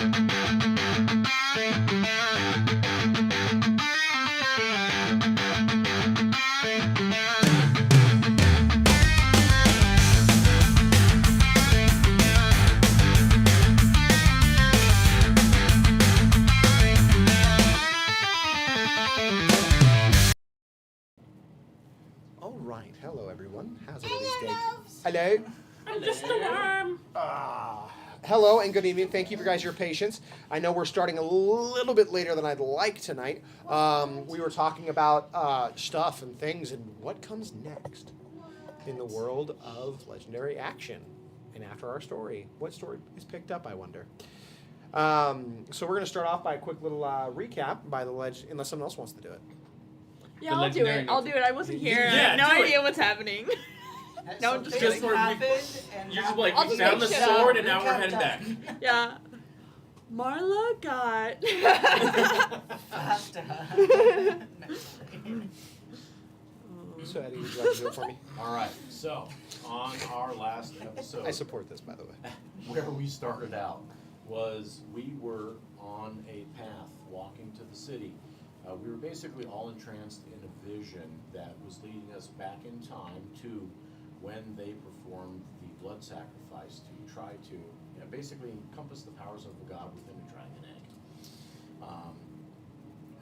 All right. Hello, everyone. How's everybody's day? Hello. I'm just a worm. Hello and good evening. Thank you for guys your patience. I know we're starting a little bit later than I'd like tonight. We were talking about stuff and things and what comes next in the world of legendary action. And after our story, what story is picked up, I wonder. So we're going to start off by a quick little recap by the unless someone else wants to do it. Yeah, I'll do it. I'll do it. I wasn't here. I have no idea what's happening. No, So just things kidding. happened, and You now just like I'll we just found make the shit sword up. and now we're heading back. Yeah. Marla got. faster. So Eddie, would you like to do it for me? All right. So on our last episode, I support this, by the way. where we started out was we were on a path walking to the city. We were basically all entranced in a vision that was leading us back in time to when they performed the blood sacrifice to try to basically encompass the powers of the god within a dragon egg.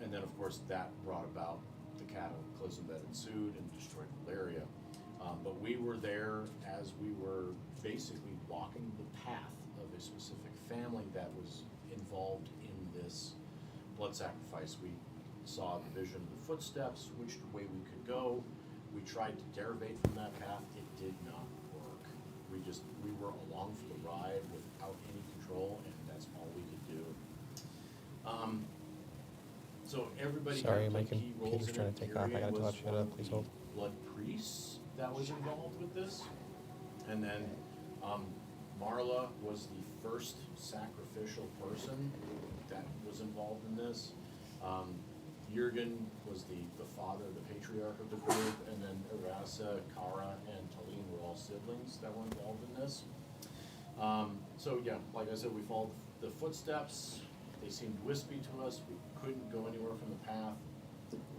And then, of course, that brought about the cataclysm that ensued and destroyed Valeria. But we were there as we were basically walking the path of a specific family that was involved in this blood sacrifice. We saw the vision of the footsteps, which way we could go. We tried to derivate from that path. It did not work. We were along for the ride without any control, and that's all we could do. So everybody Sorry, got my key roles computer's in trying it. to take off. I Tyrion gotta was tell it to shut one up. of Please the hold. blood priests that was involved with this. And then Marla was the first sacrificial person that was involved in this. Jurgen was the father, the patriarch of the group, and then Erasa, Kara, and Talene were all siblings that were involved in this. So yeah, like I said, we followed the footsteps. They seemed wispy to us. We couldn't go anywhere from the path.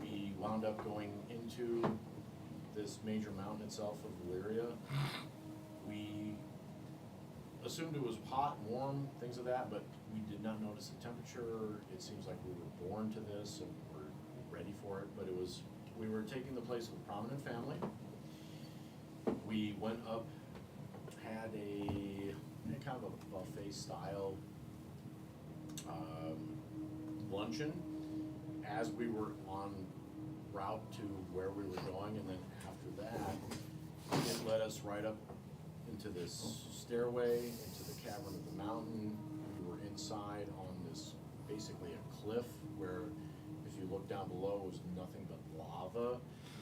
We wound up going into this major mountain itself of Valyria. We assumed it was hot, warm, things of that, but we did not notice the temperature. It seems like we were born to this and we're ready for it, but we were taking the place of a prominent family. We went up, had a kind of a buffet style luncheon as we were on route to where we were going, and then after that, it led us right up into this stairway, into the cavern of the mountain. We were inside on this, basically a cliff, where if you look down below, it was nothing but lava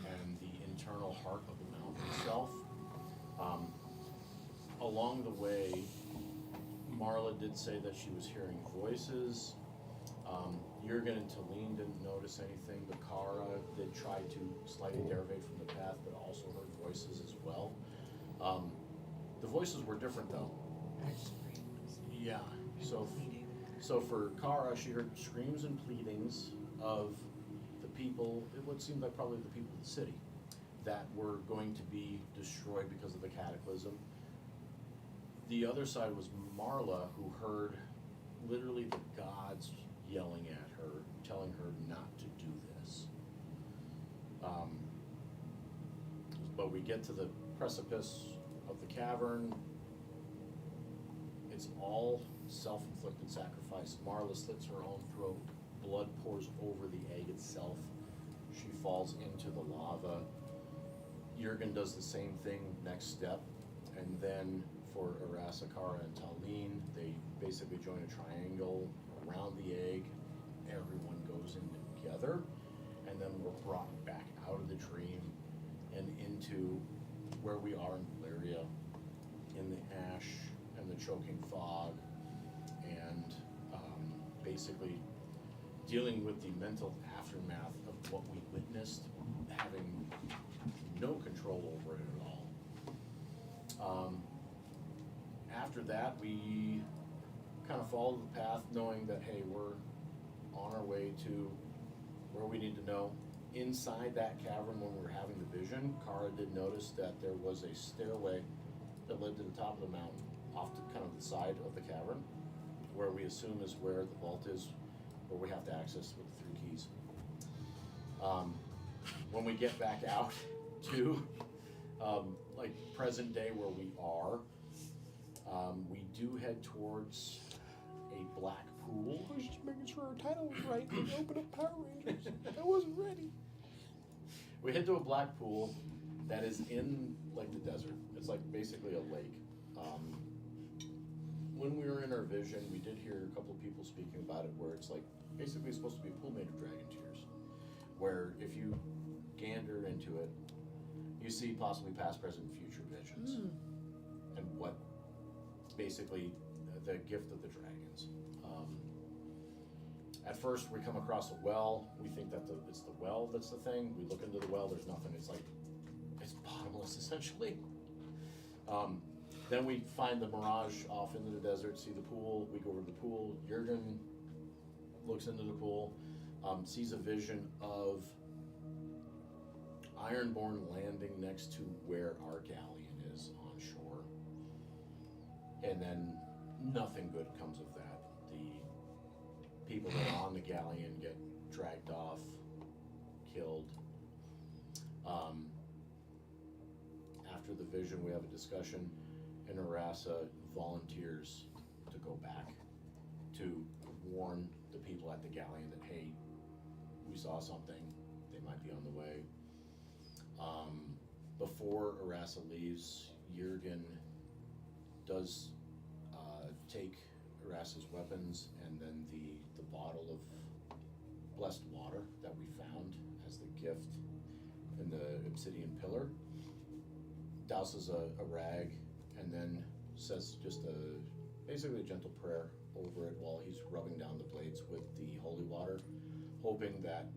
and the internal heart of the mountain itself. Along the way, Marla did say that she was hearing voices. Jurgen and Talene didn't notice anything, but Kara did try to slightly derivate from the path, but also heard voices as well. The voices were different though. Yeah, so for Kara, she heard screams and pleadings of the people, what seemed like probably the people of the city, that were going to be destroyed because of the cataclysm. The other side was Marla, who heard literally the gods yelling at her, telling her not to do this. But we get to the precipice of the cavern. It's all self-inflicted sacrifice. Marla slits her own throat. Blood pours over the egg itself. She falls into the lava. Jurgen does the same thing next step. And then for Erasa, Kara, and Talene, they basically join a triangle around the egg. Everyone goes in together. And then we're brought back out of the dream and into where we are in Valeria, in the ash and the choking fog, and basically dealing with the mental aftermath of what we witnessed, having no control over it at all. After that, we kind of followed the path, knowing that, hey, we're on our way to where we need to know. Inside that cavern, when we were having the vision, Kara did notice that there was a stairway that led to the top of the mountain, off to kind of the side of the cavern, where we assume is where the vault is, where we have to access with the 3 keys. When we get back out to like present day where we are, we do head towards a black pool. I was just making sure our title was right when we opened up Power Rangers. I wasn't ready. We head to a black pool that is in like the desert. It's like basically a lake. When we were in our vision, we did hear a couple of people speaking about it, where it's like basically supposed to be a pool made of dragon tears, where if you gander into it, you see possibly past, present, and future visions, and what basically the gift of the dragons. At first, we come across a well. We think that it's the well that's the thing. We look into the well. There's nothing. It's like it's bottomless essentially. Then we find the mirage off into the desert. See the pool. We go over to the pool. Jurgen looks into the pool, sees a vision of Ironborn landing next to where our galleon is on shore. And then nothing good comes of that. The people that are on the galleon get dragged off, killed. After the vision, we have a discussion, and Arasa volunteers to go back to warn the people at the galleon that, hey, we saw something, they might be on the way. Before Arasa leaves, Jurgen does take Arasa's weapons and then the bottle of blessed water that we found as the gift in the obsidian pillar, douses a rag, and then says just basically a gentle prayer over it while he's rubbing down the blades with the holy water, hoping that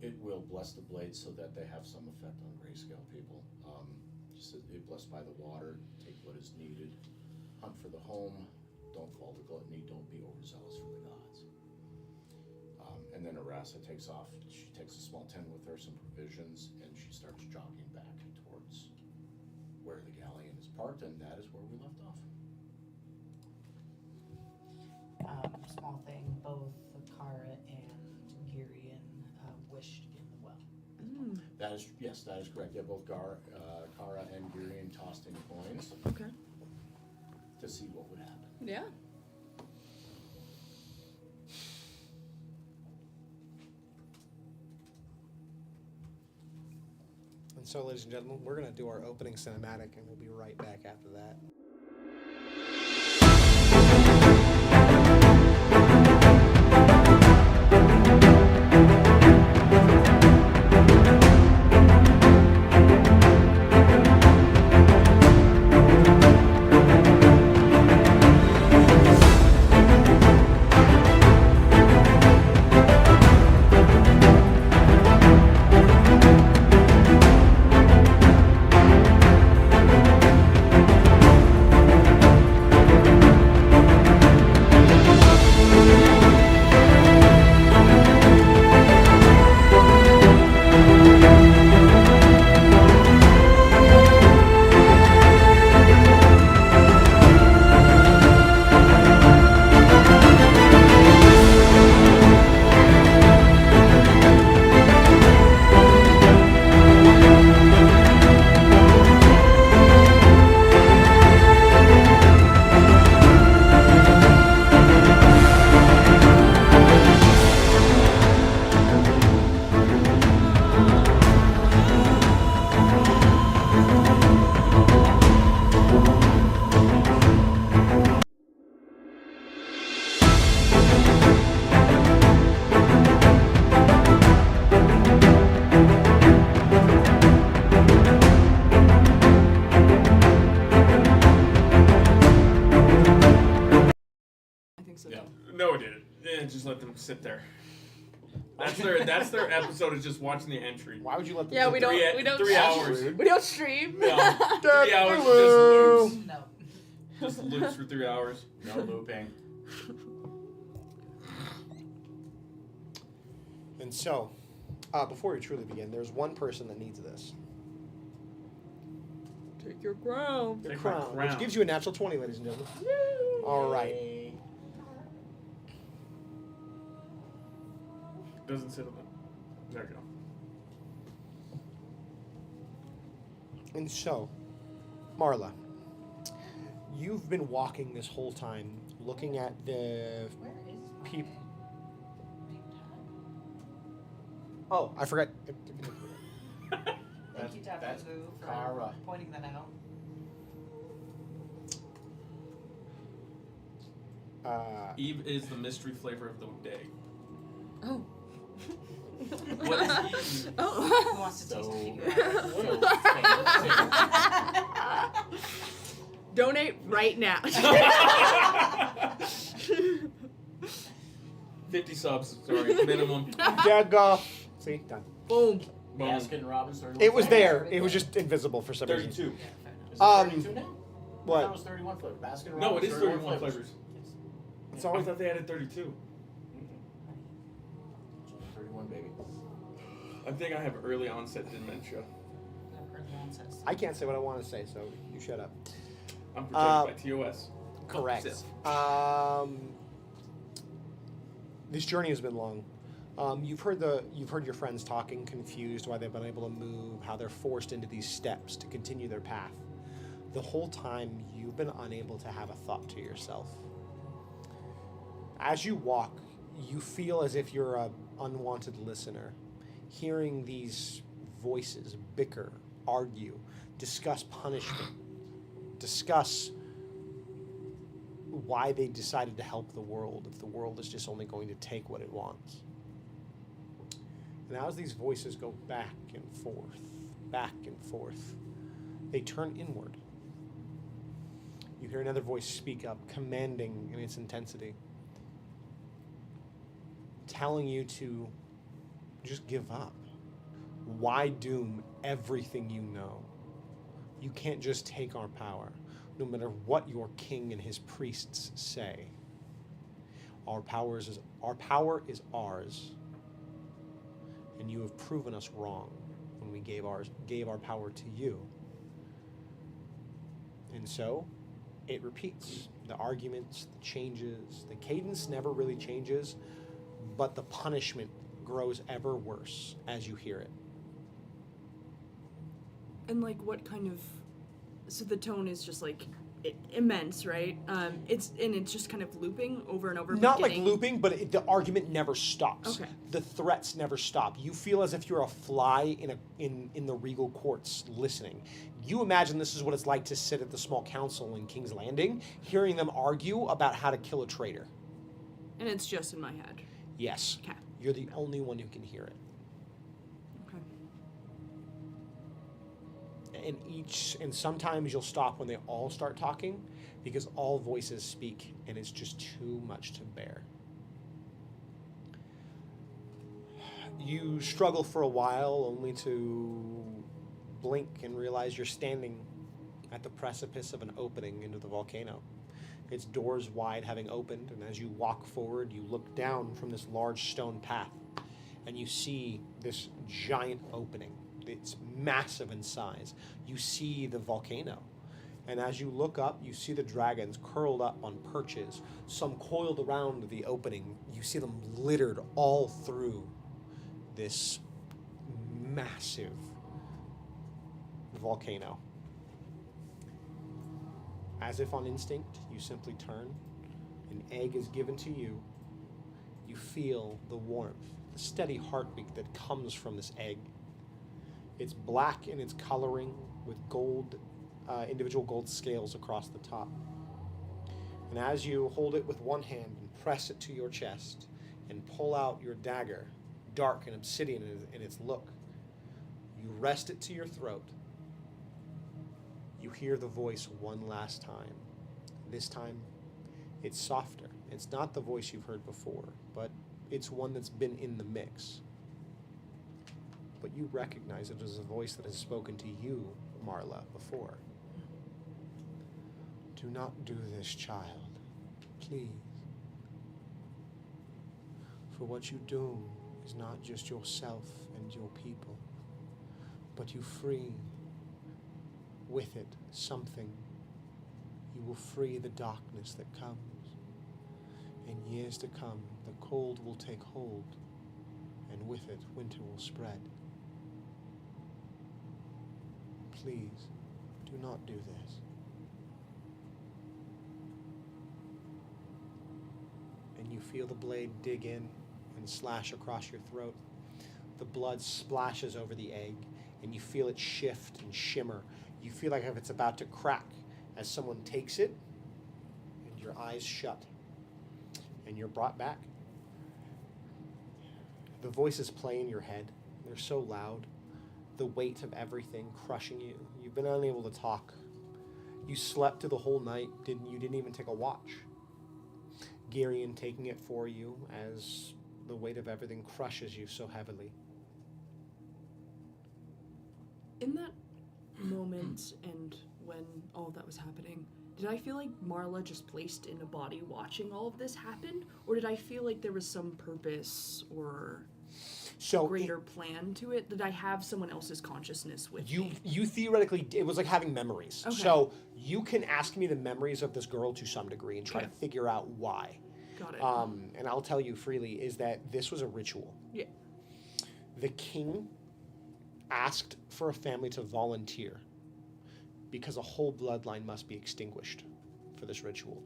it will bless the blades so that they have some effect on grayscale people. Just blessed by the water, take what is needed, hunt for the home, don't fall to gluttony, don't be overzealous for the gods. And then Arasa takes off. She takes a small tent with her, some provisions, and she starts jogging back towards where the galleon is parked, and that is where we left off. Small thing, both Kara and Girion wished in the well. That is, yes, that is correct. Yeah, both Kara and Girion tossed in coins Okay. to see what would happen. Yeah. And so, ladies and gentlemen, we're going to do our opening cinematic, and we'll be right back after that. No, it didn't. Just let them sit there. That's their episode is just watching the entry. Why would you let them? Yeah, we don't. 3 hours. We don't stream. No, 3 hours just loops. No. Just loops for 3 hours. No looping. And so, before we truly begin, there's one person that needs this. Take your crown. The Take my crown, crown. which gives you a natural 20, ladies and gentlemen. All right. Doesn't sit on it. There you go. And so, Marla, you've been walking this whole time, looking at the Where is people. my Oh, I forgot. Thank you, That's Tapu for Kara. pointing that out. Eve is the mystery flavor of the day. Oh. What is Eve? Who Oh. wants to taste So- it? Donate right now. 50 subs, sorry, minimum. Daga. See, done. Boom. Boom. Baskin Robbins 31 It was flavors. there. It was just invisible for some reason. 32. Is it Um, 32 now? I what? thought it was 31 flavors. Baskin Robbins. No, it is 31 flavors. It's I always thought they added 32. 31, baby. I think I have early onset dementia. I can't say what I want to say, so you shut up. I'm protected by TOS. Correct. Oh, This journey has been long. You've heard your friends talking, confused why they've been able to move, how they're forced into these steps to continue their path. The whole time you've been unable to have a thought to yourself. As you walk, you feel as if you're an unwanted listener, hearing these voices bicker, argue, discuss punishment, discuss why they decided to help the world if the world is just only going to take what it wants. And as these voices go back and forth, they turn inward. You hear another voice speak up, commanding in its intensity, telling you to just give up. Why doom everything you know? You can't just take our power, no matter what your king and his priests say. Our power is ours, and you have proven us wrong when we gave our power to you. And so, it repeats. The arguments, the changes, the cadence never really changes, but the punishment grows ever worse as you hear it. And like, what kind of? So the tone is just like immense, right? It's just kind of looping over and over. Not beginning. like looping, but the argument never stops. Okay. The threats never stop. You feel as if you're a fly in the regal courts listening. You imagine this is what it's like to sit at the small council in King's Landing, hearing them argue about how to kill a traitor. And it's just in my head. Yes. Okay. You're the only one who can hear it. Okay. And sometimes you'll stop when they all start talking, because all voices speak and it's just too much to bear. You struggle for a while, only to blink and realize you're standing at the precipice of an opening into the volcano. Its doors wide having opened, and as you walk forward, you look down from this large stone path, and you see this giant opening. It's massive in size. You see the volcano. And as you look up, you see the dragons curled up on perches, some coiled around the opening. You see them littered all through this massive volcano. As if on instinct, you simply turn. An egg is given to you. You feel the warmth, the steady heartbeat that comes from this egg. It's black in its coloring with gold, individual gold scales across the top. And as you hold it with one hand and press it to your chest and pull out your dagger, dark and obsidian in its look, you rest it to your throat. You hear the voice one last time. This time, it's softer. It's not the voice you've heard before, but it's one that's been in the mix. But you recognize it as a voice that has spoken to you, Marla, before. Do not do this, child. Please. For what you do is not just yourself and your people, but you free with it something. You will free the darkness that comes. In years to come, the cold will take hold, and with it, winter will spread. Please, do not do this. And you feel the blade dig in and slash across your throat. The blood splashes over the egg, and you feel it shift and shimmer. You feel like if it's about to crack as someone takes it, and your eyes shut, and you're brought back. The voices play in your head. They're so loud. The weight of everything crushing you. You've been unable to talk. You slept through the whole night. You didn't even take a watch. Girion taking it for you as the weight of everything crushes you so heavily. In that moment and when all of that was happening, did I feel like Marla just placed in a body watching all of this happen? Or did I feel like there was some purpose or greater plan to it? Did I have someone else's consciousness with me? You theoretically, it was like having memories. Okay. So you can ask me the memories of this girl to some degree and try to Okay. figure out why. Got it. And I'll tell you freely, is that this was a ritual. Yeah. The king asked for a family to volunteer because a whole bloodline must be extinguished for this ritual.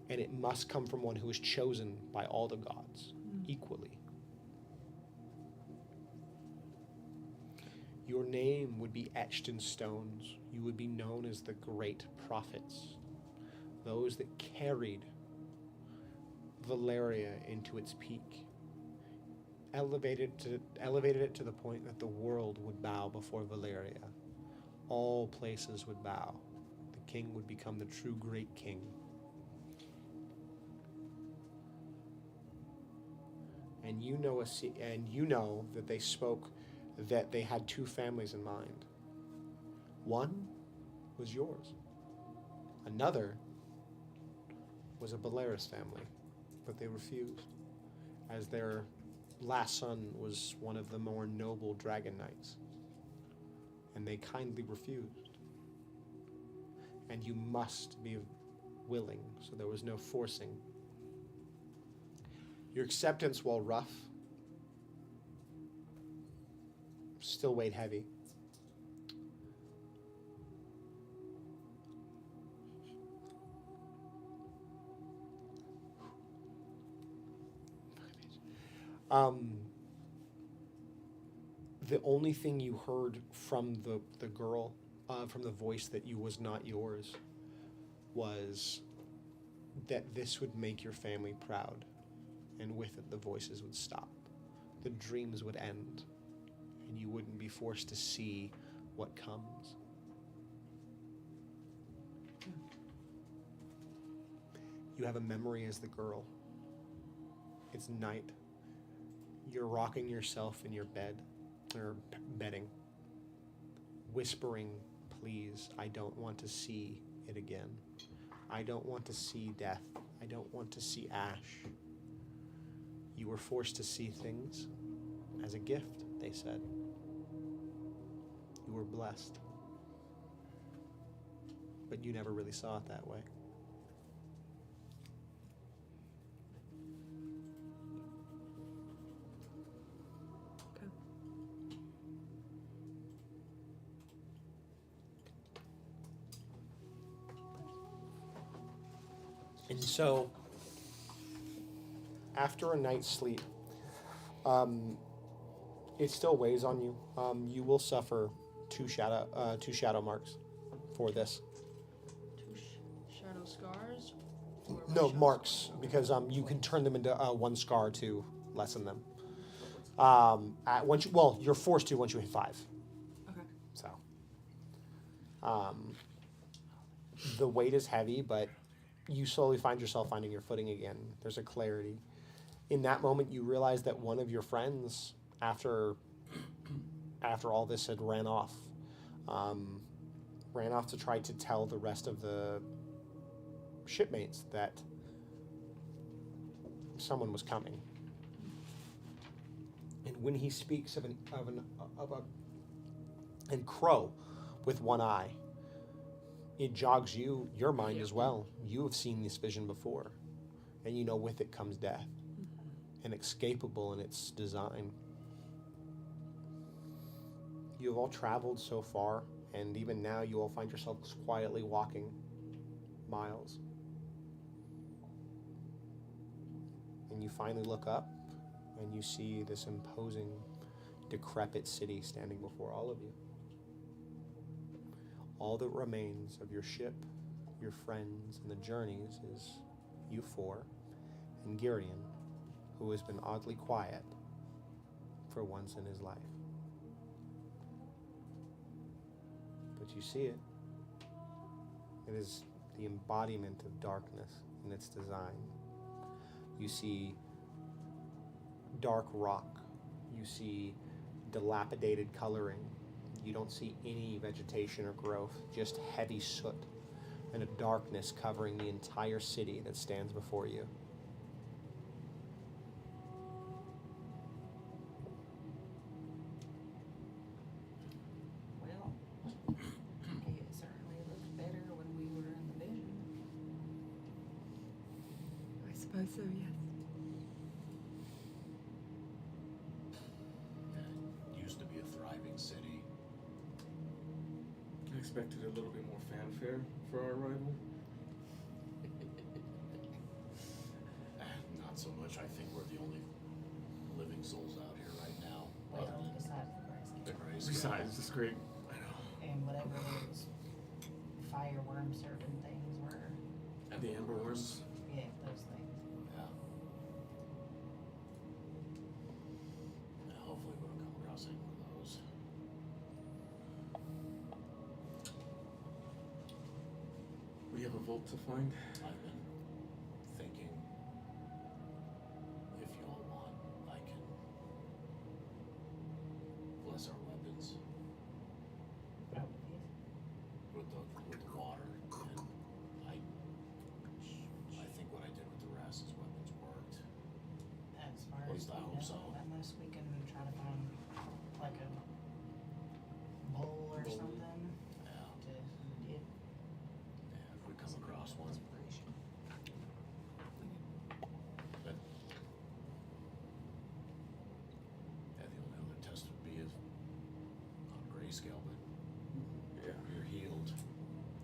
And it must come from one who is chosen by all the gods equally. Your name would be etched in stones. You would be known as the great prophets, those that carried Valeria into its peak, elevated it to the point that the world would bow before Valeria. All places would bow. The king would become the true great king. And you know that they spoke that they had two families in mind. One was yours. Another was a Belaris family, but they refused, as their last son was one of the more noble dragon knights, and they kindly refused. And you must be willing, so there was no forcing. Your acceptance, while rough, still weighed heavy. The only thing you heard from the girl, from the voice that was not yours, was that this would make your family proud, and with it the voices would stop. The dreams would end, and you wouldn't be forced to see what comes. You have a memory as the girl. It's night. You're rocking yourself in your bed, or bedding, whispering, "Please, I don't want to see it again. I don't want to see death. I don't want to see ash." You were forced to see things as a gift, they said. You were blessed. But you never really saw it that way. Okay. And so, after a night's sleep, it still weighs on you. You will suffer two shadow marks for this. Shadow scars? Or No, shadow marks, scars? because you can turn them into one scar to lessen them. You're forced to once you hit 5. Okay. So, the weight is heavy, but you slowly find yourself finding your footing again. There's a clarity. In that moment, you realize that one of your friends, after all this had ran off to try to tell the rest of the shipmates that someone was coming. And when he speaks of a and crow with one eye, it jogs your mind as well. You have seen this vision before, and you know with it comes death, inescapable in its design. You have all traveled so far, and even now you all find yourselves quietly walking miles. And you finally look up, and you see this imposing, decrepit city standing before all of you. All that remains of your ship, your friends, and the journeys is you four and Girion, who has been oddly quiet for once in his life. But you see it. It is the embodiment of darkness in its design. You see dark rock. You see dilapidated coloring. You don't see any vegetation or growth, just heavy soot and a darkness covering the entire city that stands before you. Well, it certainly looked better when we were in the vision. I suppose so, yes. It used to be a thriving city. I expected a little bit more fanfare for our arrival. Not so much. I think we're the only living souls out here right now. Well, Other than besides the the grayscale. Grayscale. Besides, it's great. I know. And whatever those fire worm serpent things were. And the amber worms. Yeah, those things. Yeah. Yeah, hopefully we don't come across any more of those. We have a vault to find. I've been thinking, if y'all want, I can bless our weapons with the water, and I think what I did with the rest is weapons worked. As far At as least I we hope know, so. unless we can try to find like a bowl or Bowl. something Yeah. to dip. Yeah, if we come across one. But yeah, the only other test would be if on Grayscale, but Yeah. you're healed,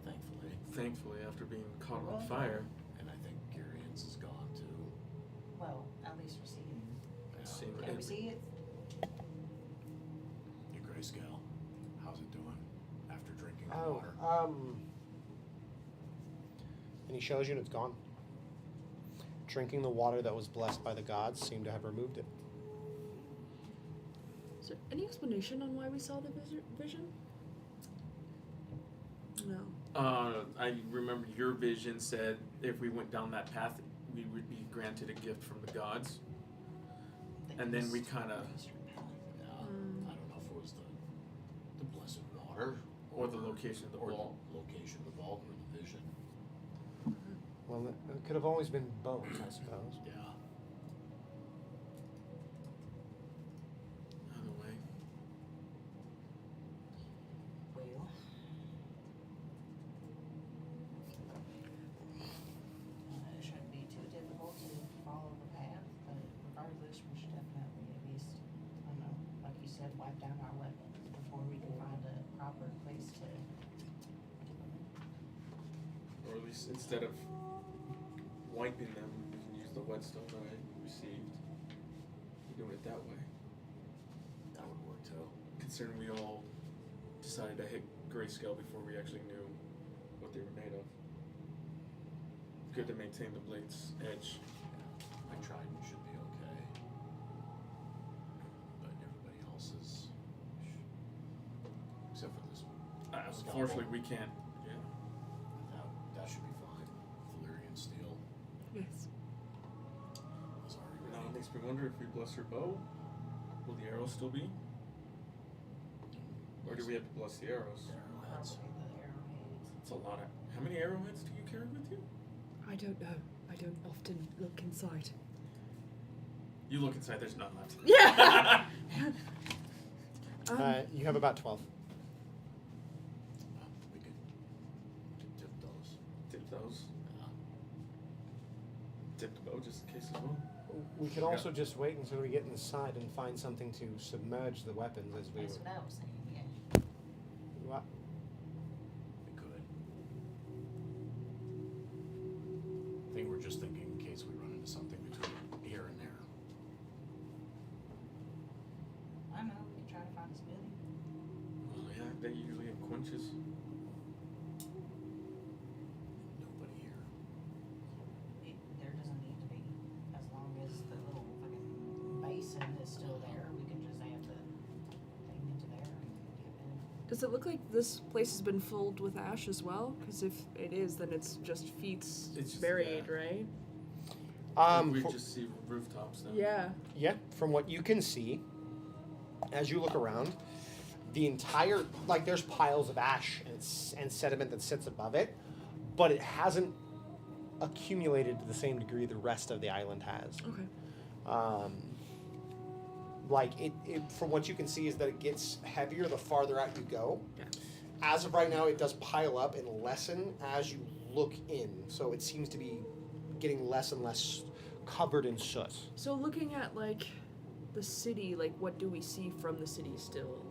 thankfully. Thankfully, after being caught on Well, fire. And I think Girian's is gone too. Well, at least we're seeing. Yeah. Same Can we see it? Your Grayscale, how's it doing after drinking the Oh, water? and he shows you and it's gone. Drinking the water that was blessed by the gods seemed to have removed it. Is there any explanation on why we saw the vision? No. I remember your vision said if we went down that path, we would be granted a gift from the gods. And then we kinda- Yeah, I don't know if it was the blessed water Or the location of the or vault. the location of the vault or the vision. Well, it could have always been both, I suppose. Yeah. Either way. Well. It shouldn't be too difficult to follow the path, but regardless, we should definitely at least, I don't know, like you said, wipe down our weapons before we can find a proper place to. Or at least instead of wiping them, we can use the whetstone that I received. We're doing it that way. That would work too. Considering we all decided to hit Grayscale before we actually knew what they were made of. Good to maintain the blade's edge. My trident should be okay. But everybody else is. Except for this one. Unfortunately, we can't. Yeah. That should be fine. Valyrian steel Yes. was already Now it ready. makes me wonder if we bless her bow, will the arrows still be? Or do we have to bless the arrows? Arrowheads. Probably the arrowheads. It's a lot of. How many arrowheads do you carry with you? I don't know. I don't often look inside. You look inside. There's none left. Yeah. You have about 12. We could tip those. Dip those. Dip the bow just in case as well. We could also just wait until we get inside and find something to submerge the weapons as we That's were. what I was saying, yeah. What? We could. I think we're just thinking in case we run into something between here and there. I know, we could try to find a smithy. Oh yeah, they usually have quenches. Nobody here. There doesn't need to be, as long as the little fucking basin is still there, we can just add the thing into there and get in. Does it look like this place has been filled with ash as well? Because if it is, then it's just feet It's just- buried, yeah. right? We For- just see rooftops now. Yeah. Yeah, from what you can see, as you look around, the entire, like, there's piles of ash and sediment that sits above it, but it hasn't accumulated to the same degree the rest of the island has. Okay. Like, it from what you can see is that it gets heavier the farther out you go. Yeah. As of right now, it does pile up and lessen as you look in, so it seems to be getting less and less covered in soot. So looking at like the city, like what do we see from the city still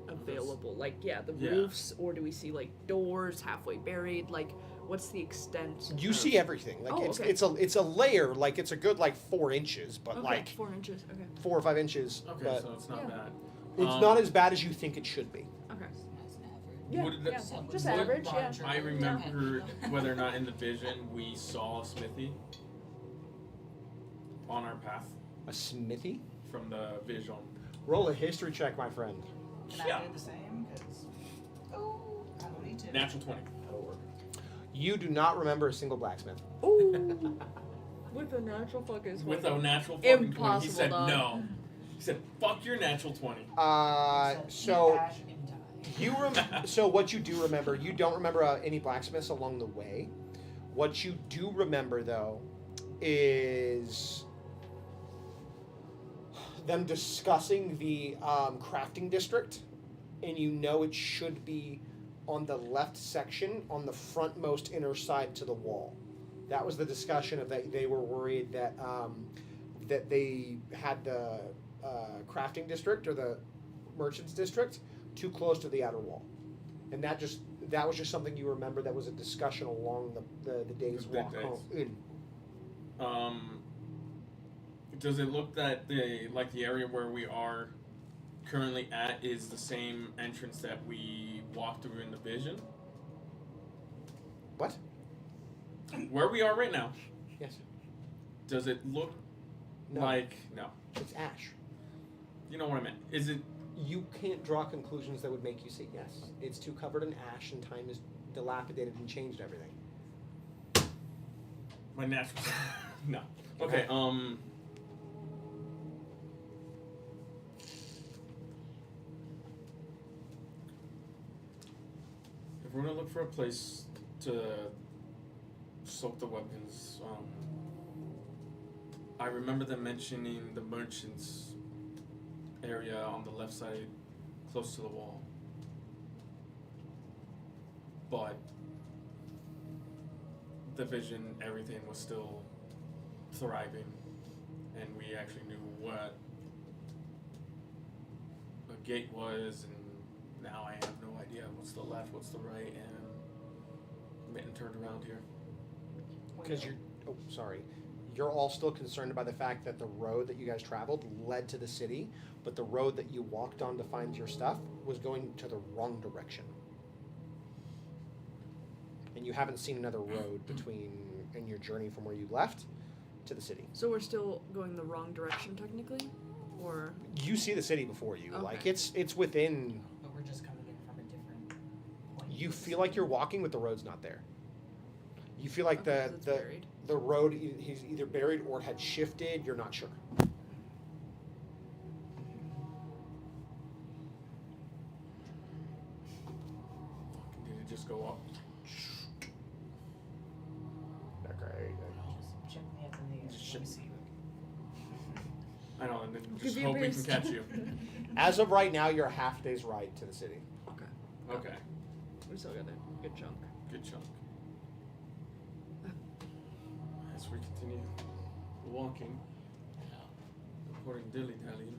available? Like the Yeah. roofs, or do we see like doors halfway buried? Like what's the extent? You of- see everything. Like Oh, it's okay. it's a layer. Like it's a good 4 inches, but Okay, like 4 inches. Okay. 4 or 5 inches. Okay, but so it's not Yeah. bad. it's not as bad as you think it should be. Okay. That's an average. Yeah. Would it- Yeah. Would- Just would average. Yeah. Roger- I remember whether or not in the vision we saw a smithy on our path A smithy. from the vision. Roll a history check, my friend. Can Yeah. I do the same? Cause, I don't need to. Natural 20. That'll work. You do not remember a single blacksmith. Ooh. With a natural fucking With a natural fucking 20. Impossible, He said dog. no. He said, fuck your natural 20. So Dash and die. so what you do remember, you don't remember any blacksmiths along the way. What you do remember though is them discussing the crafting district, and you know it should be on the left section on the frontmost inner side to the wall. That was the discussion of that. They were worried that that they had the crafting district or the merchants district too close to the outer wall, and that was just something you remember. That was a discussion along the day's The walk days. home. In. Does it look that the area where we are currently at is the same entrance that we walked through in the vision? What? Where we are right now, Yes. does it look No. like no? It's ash. You know what I meant? Is it You can't draw conclusions that would make you say yes. It's too covered in ash, and time is dilapidated and changed everything. my natural? No. Okay. If we're gonna look for a place to soak the weapons, I remember them mentioning the merchants area on the left side, close to the wall. But the vision, everything was still thriving, and we actually knew what a gate was, and now I have no idea what's the left, what's the right, and Mitten turned around here. Because you're all still concerned by the fact that the road that you guys traveled led to the city, but the road that you walked on to find your stuff was going to the wrong direction. And you haven't seen another road in your journey from where you left to the city. So we're still going the wrong direction technically, or You see the city before you. Okay. Like it's within. But we're just coming in from a different point. You feel like you're walking, but the road's not there. You feel like okay, 'cause it's buried. the road he's either buried or had shifted. You're not sure. Did it just go up? Okay. Just check me up in the air. Just Let me check- see. I know, and then Give just you a hope we can boost. catch you. As of right now, you're a half day's ride to the city. Okay. Okay, We still got a good chunk. good chunk. As we continue walking, according dilly-dallying.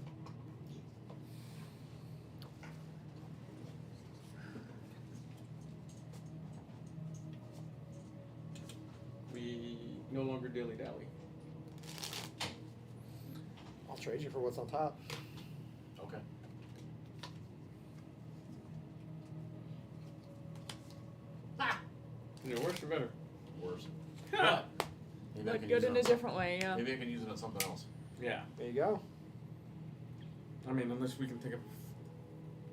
We no longer dilly-dally. I'll trade you for what's on top. Okay. Is it worse or better? Worse. But maybe I But can good use it in on a some- different way, yeah. Maybe I can use it on something else. Yeah. There you go. I mean, unless we can think of.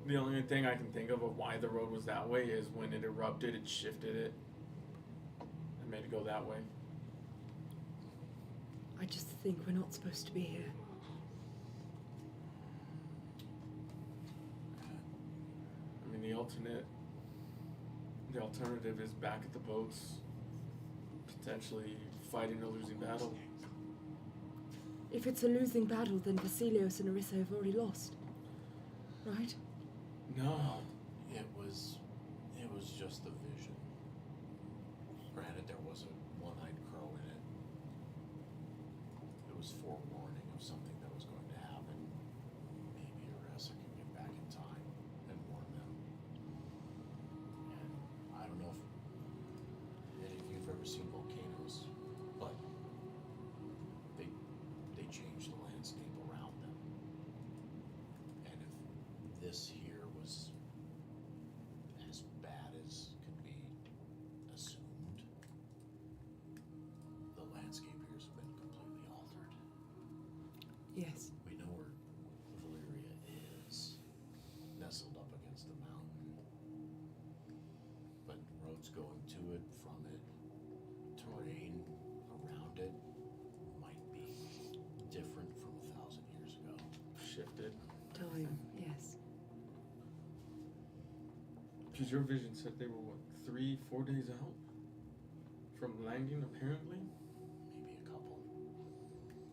The only thing I can think of why the road was that way is when it erupted, it shifted it and made it go that way. I just think we're not supposed to be here. I mean, the alternative is back at the boats, potentially fighting a losing battle. If it's a losing battle, then Vasilios and Orissa have already lost. Right? No. It was just a vision. Granted, there was a one-eyed crow in it. It was forewarning of something that was going to happen. Maybe Oressa can get back in time and warn them. And I don't know if any of you've ever seen volcanoes, but they change the landscape around them. And if this here was as bad as could be assumed, the landscape here has been completely altered. Yes. We know where Valyria is, nestled up against the mountain. But roads going to it, from it, terrain around it might be different from 1,000 years ago. Shifted. Time, yes. Because your vision said they were, what, 3-4 days out? From landing, apparently? Maybe a couple.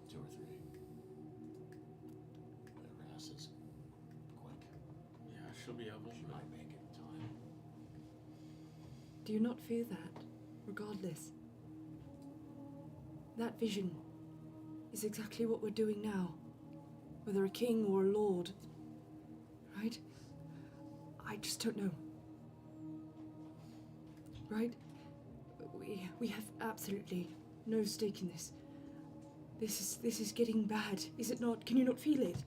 2 or 3. Oressa is quick. Yeah, she'll be able She to. might make it in time. Do you not fear that? Regardless. That vision is exactly what we're doing now. Whether a king or a lord. Right? I just don't know. Right? We have absolutely no stake in this. This is getting bad, is it not? Can you not feel it?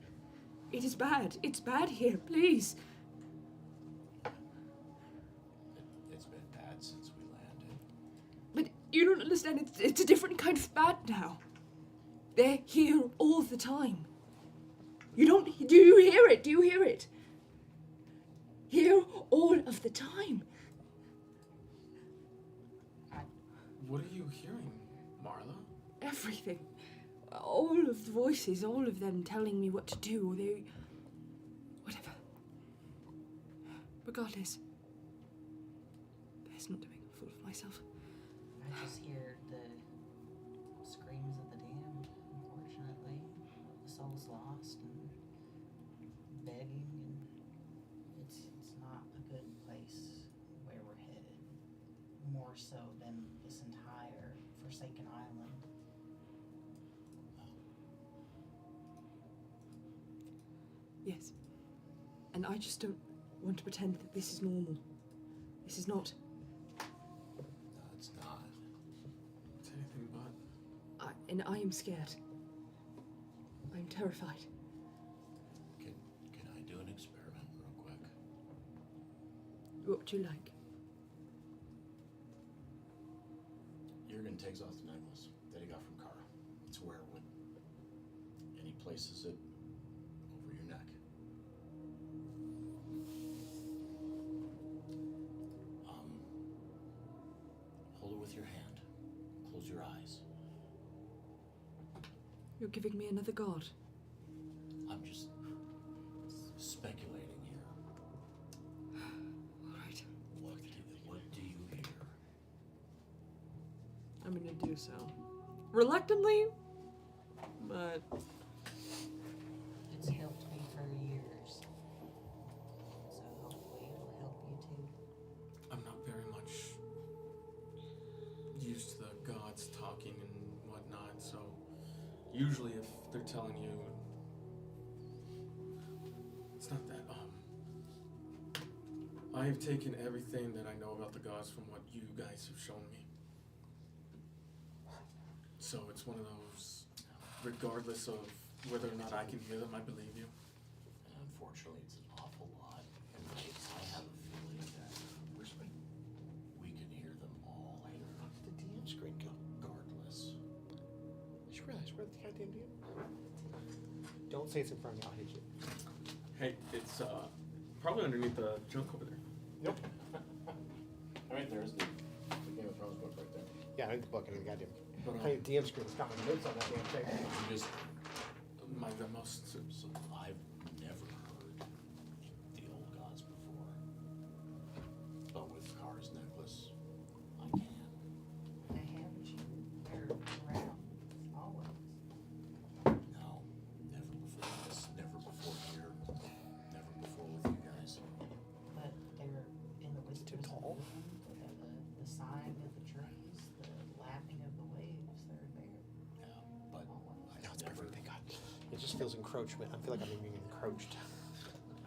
It is bad. It's bad here, please. It's been bad since we landed. But you don't understand, it's a different kind of bad now. They're here all the time. You don't, do you hear it? Do you hear it? Here all of the time. What are you hearing, Marla? Everything. All of the voices, all of them telling me what to do, or they... whatever. Regardless. Best not to make a fool of myself. I just hear the screams of the damned, unfortunately. The soul's lost and begging, and it's not a good place where we're headed. More so than this entire Forsaken Island. Yes. And I just don't want to pretend that this is normal. This is not. No, it's not. It's anything but. And I am scared. I'm terrified. Can I do an experiment real quick? What would you like? Jurgen takes off the necklace that he got from Kara. It's wearwood. And he places it over your neck. Hold it with your hand. Close your eyes. You're giving me another god. I'm just speculating here. All right. What do you hear? I'm gonna do so. Reluctantly, but usually if they're telling you, it's not that, I have taken everything that I know about the gods from what you guys have shown me. So it's one of those, regardless of whether or not I can hear them, I believe you. And unfortunately, it's an awful lot, and I have a feeling that we can hear them all here. The DM screen regardless. Did you realize we're the goddamn DM? Don't say it's in front of me. I'll hit you. Hey, it's probably underneath the junk over there. Nope. Right there's the Game of Thrones book right there. Yeah, I need the book. I need the goddamn. But, I need the DM screen. It's got my notes on that damn thing. You just, the most. so I've never heard the old gods before, but with Kara's necklace, I can. They haven't you, they're around, always. No, never before this, never before here, never before with you guys. But they're in the whispers of tall? the sighing of the trees, the lapping of the waves, they're there. Yeah, but Always. No, I've it's never, perfect. Thank God. It just feels encroachment. I feel like I'm being encroached.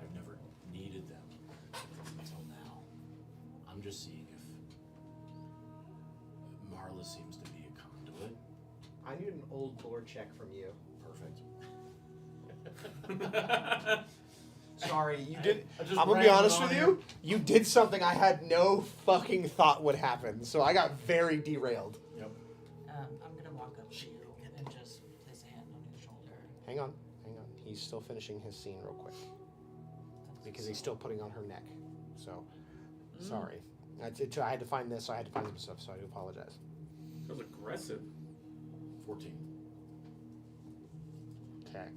I've never needed them until now. I'm just seeing if Marla seems to be a conduit. I need an old lore check from you. Perfect. Sorry, you did. I just I'm gonna be rambled honest on with here. you. You did something I had no fucking thought would happen, so I got very derailed. Yep. I'm gonna walk up to you and just place a hand on your shoulder. Hang on. He's still finishing his scene real quick because he's still putting on her neck. So, sorry. I had to find this. So I had to find some stuff. So I do apologize. That was aggressive. 14. Okay.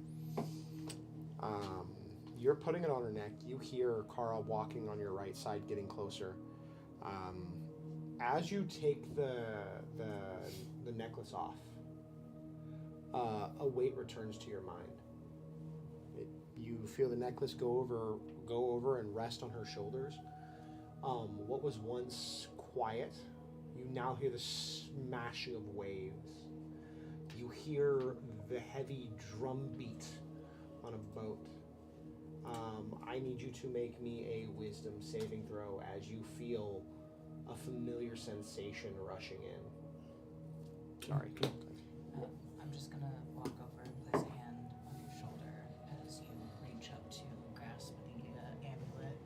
You're putting it on her neck. You hear Carl walking on your right side, getting closer. As you take the necklace off, a weight returns to your mind. You feel the necklace go over and rest on her shoulders. What was once quiet, you now hear the smashing of waves. You hear the heavy drum beat on a boat. I need you to make me a wisdom saving throw as you feel a familiar sensation rushing in. Sorry. I'm just gonna walk over and place a hand on your shoulder as you reach up to grasp the amulet.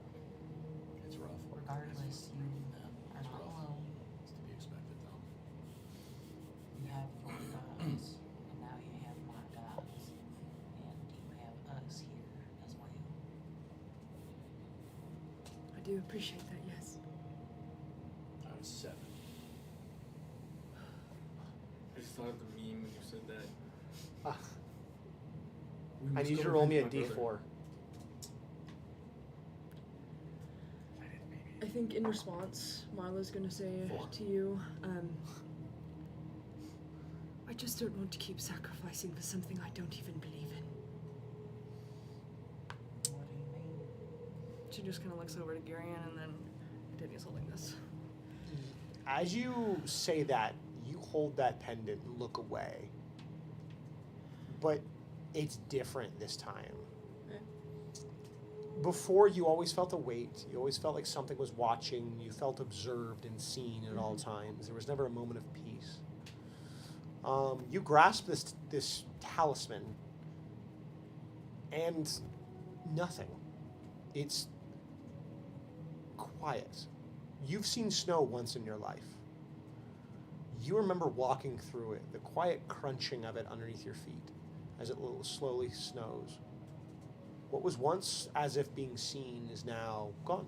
It's rough. Regardless, you Yeah, are it's not rough. alone. It's to be expected though. You have your gods, and now you have my gods, and you have us here as well. I do appreciate that, yes. I was 7. I just thought of the meme when you said that. Ah, We I must need you go to roll me a revenge my brother. d4. I think in response, Marla's gonna say 4. to you, I just don't want to keep sacrificing for something I don't even believe in. What do you mean? She just kind of looks over to Garion, and then Danny's holding this. As you say that, you hold that pendant and look away. But it's different this time. Okay. Before, you always felt a weight. You always felt like something was watching. You felt observed and seen at all times. There was never a moment of peace. You grasp this talisman, and nothing. It's quiet. You've seen snow once in your life. You remember walking through it, the quiet crunching of it underneath your feet as it slowly snows. What was once as if being seen is now gone.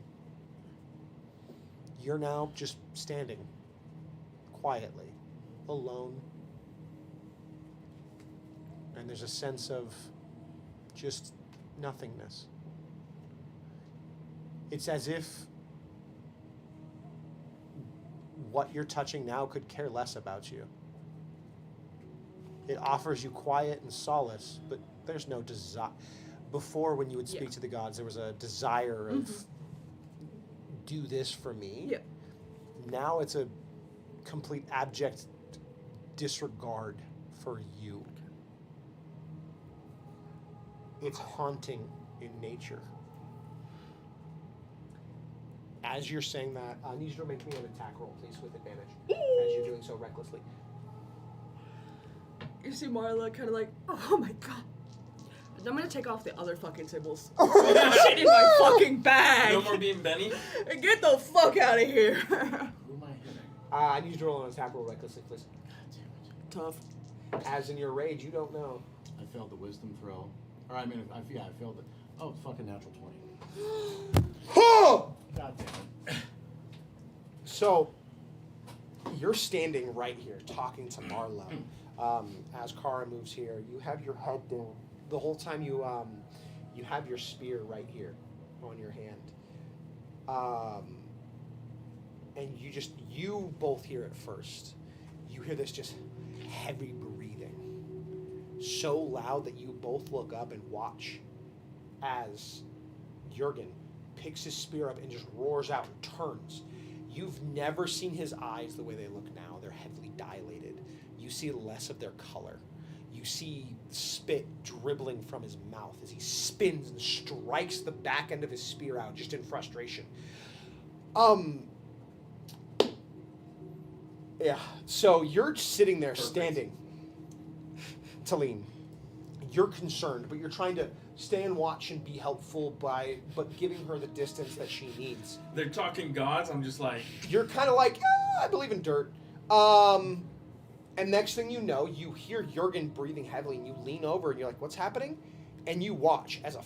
You're now just standing quietly, alone. And there's a sense of just nothingness. It's as if what you're touching now could care less about you. It offers you quiet and solace, but there's no desire. Before, when you would speak Yeah. to the gods, there was a desire of do this for me. Yeah. Now it's a complete abject disregard for you. It's haunting in nature. As you're saying that, I need you to make me an attack roll, please, with advantage. As you're doing so recklessly. You see Marla kind of like, oh my god. I'm gonna take off the other fucking symbols. Shit in my fucking bag. No more being Benny. Get the fuck out of here. Who am I hitting? I need you to roll an attack roll recklessly, please. Tough. As in your rage, you don't know. I failed the wisdom throw. Or I mean, I failed it. Oh, fucking natural 20. Oh! God damn it. So, you're standing right here talking to Marla. As Kara moves here, you have your head down. The whole time you have your spear right here on your hand. And you both hear it first. You hear this just heavy breathing. So loud that you both look up and watch as Jurgen picks his spear up and just roars out and turns. You've never seen his eyes the way they look now. They're heavily dilated. You see less of their color. You see spit dribbling from his mouth as he spins and strikes the back end of his spear out just in frustration. Yeah, so you're sitting there standing, Taline. You're concerned, but you're trying to stay and watch and be helpful but giving her the distance that she needs. They're talking gods. I'm just like, You're kind of like, I believe in dirt. And next thing you know, you hear Jurgen breathing heavily, and you lean over, and you're like, what's happening? And you watch as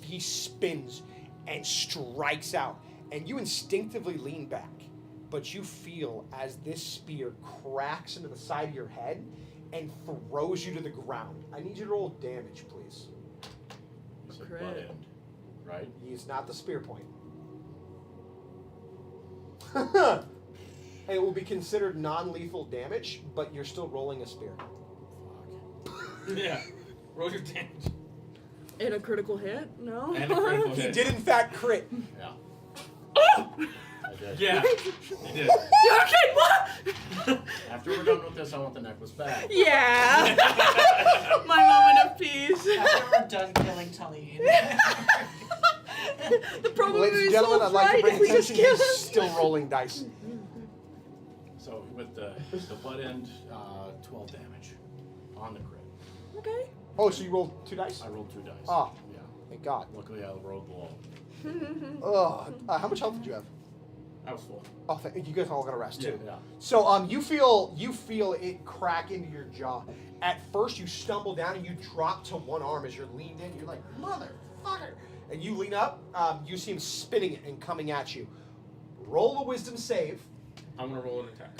he spins and strikes out, and you instinctively lean back, but you feel as this spear cracks into the side of your head and throws you to the ground. I need you to roll damage, please. You said Crit. butt end, right? It's not the spear point. It will be considered non-lethal damage, but you're still rolling a spear. Fuck. yeah. Roll your damage. And a critical hit? No? And a critical He hit. did in fact crit. Yeah. I did. Yeah. You did. Okay, what? After we're done with this, I want the necklace back. Yeah. My moment of peace. After we're done killing Taline. The problem Ladies and is gentlemen, so I'd like to right bring if we just attention. kill He's him. still rolling dice. So with the butt end, 12 damage on the crit. Okay. Oh, so you rolled 2 dice? I rolled 2 dice. Oh. Yeah. Thank God. Luckily, I rolled low. How much health did you have? I was full. Oh, you guys all got to rest too. Yeah. So you feel it crack into your jaw. At first, you stumble down and you drop to one arm as you're leaned in. You're like, motherfucker! And you lean up. You see him spinning it and coming at you. Roll a wisdom save. I'm gonna roll an attack.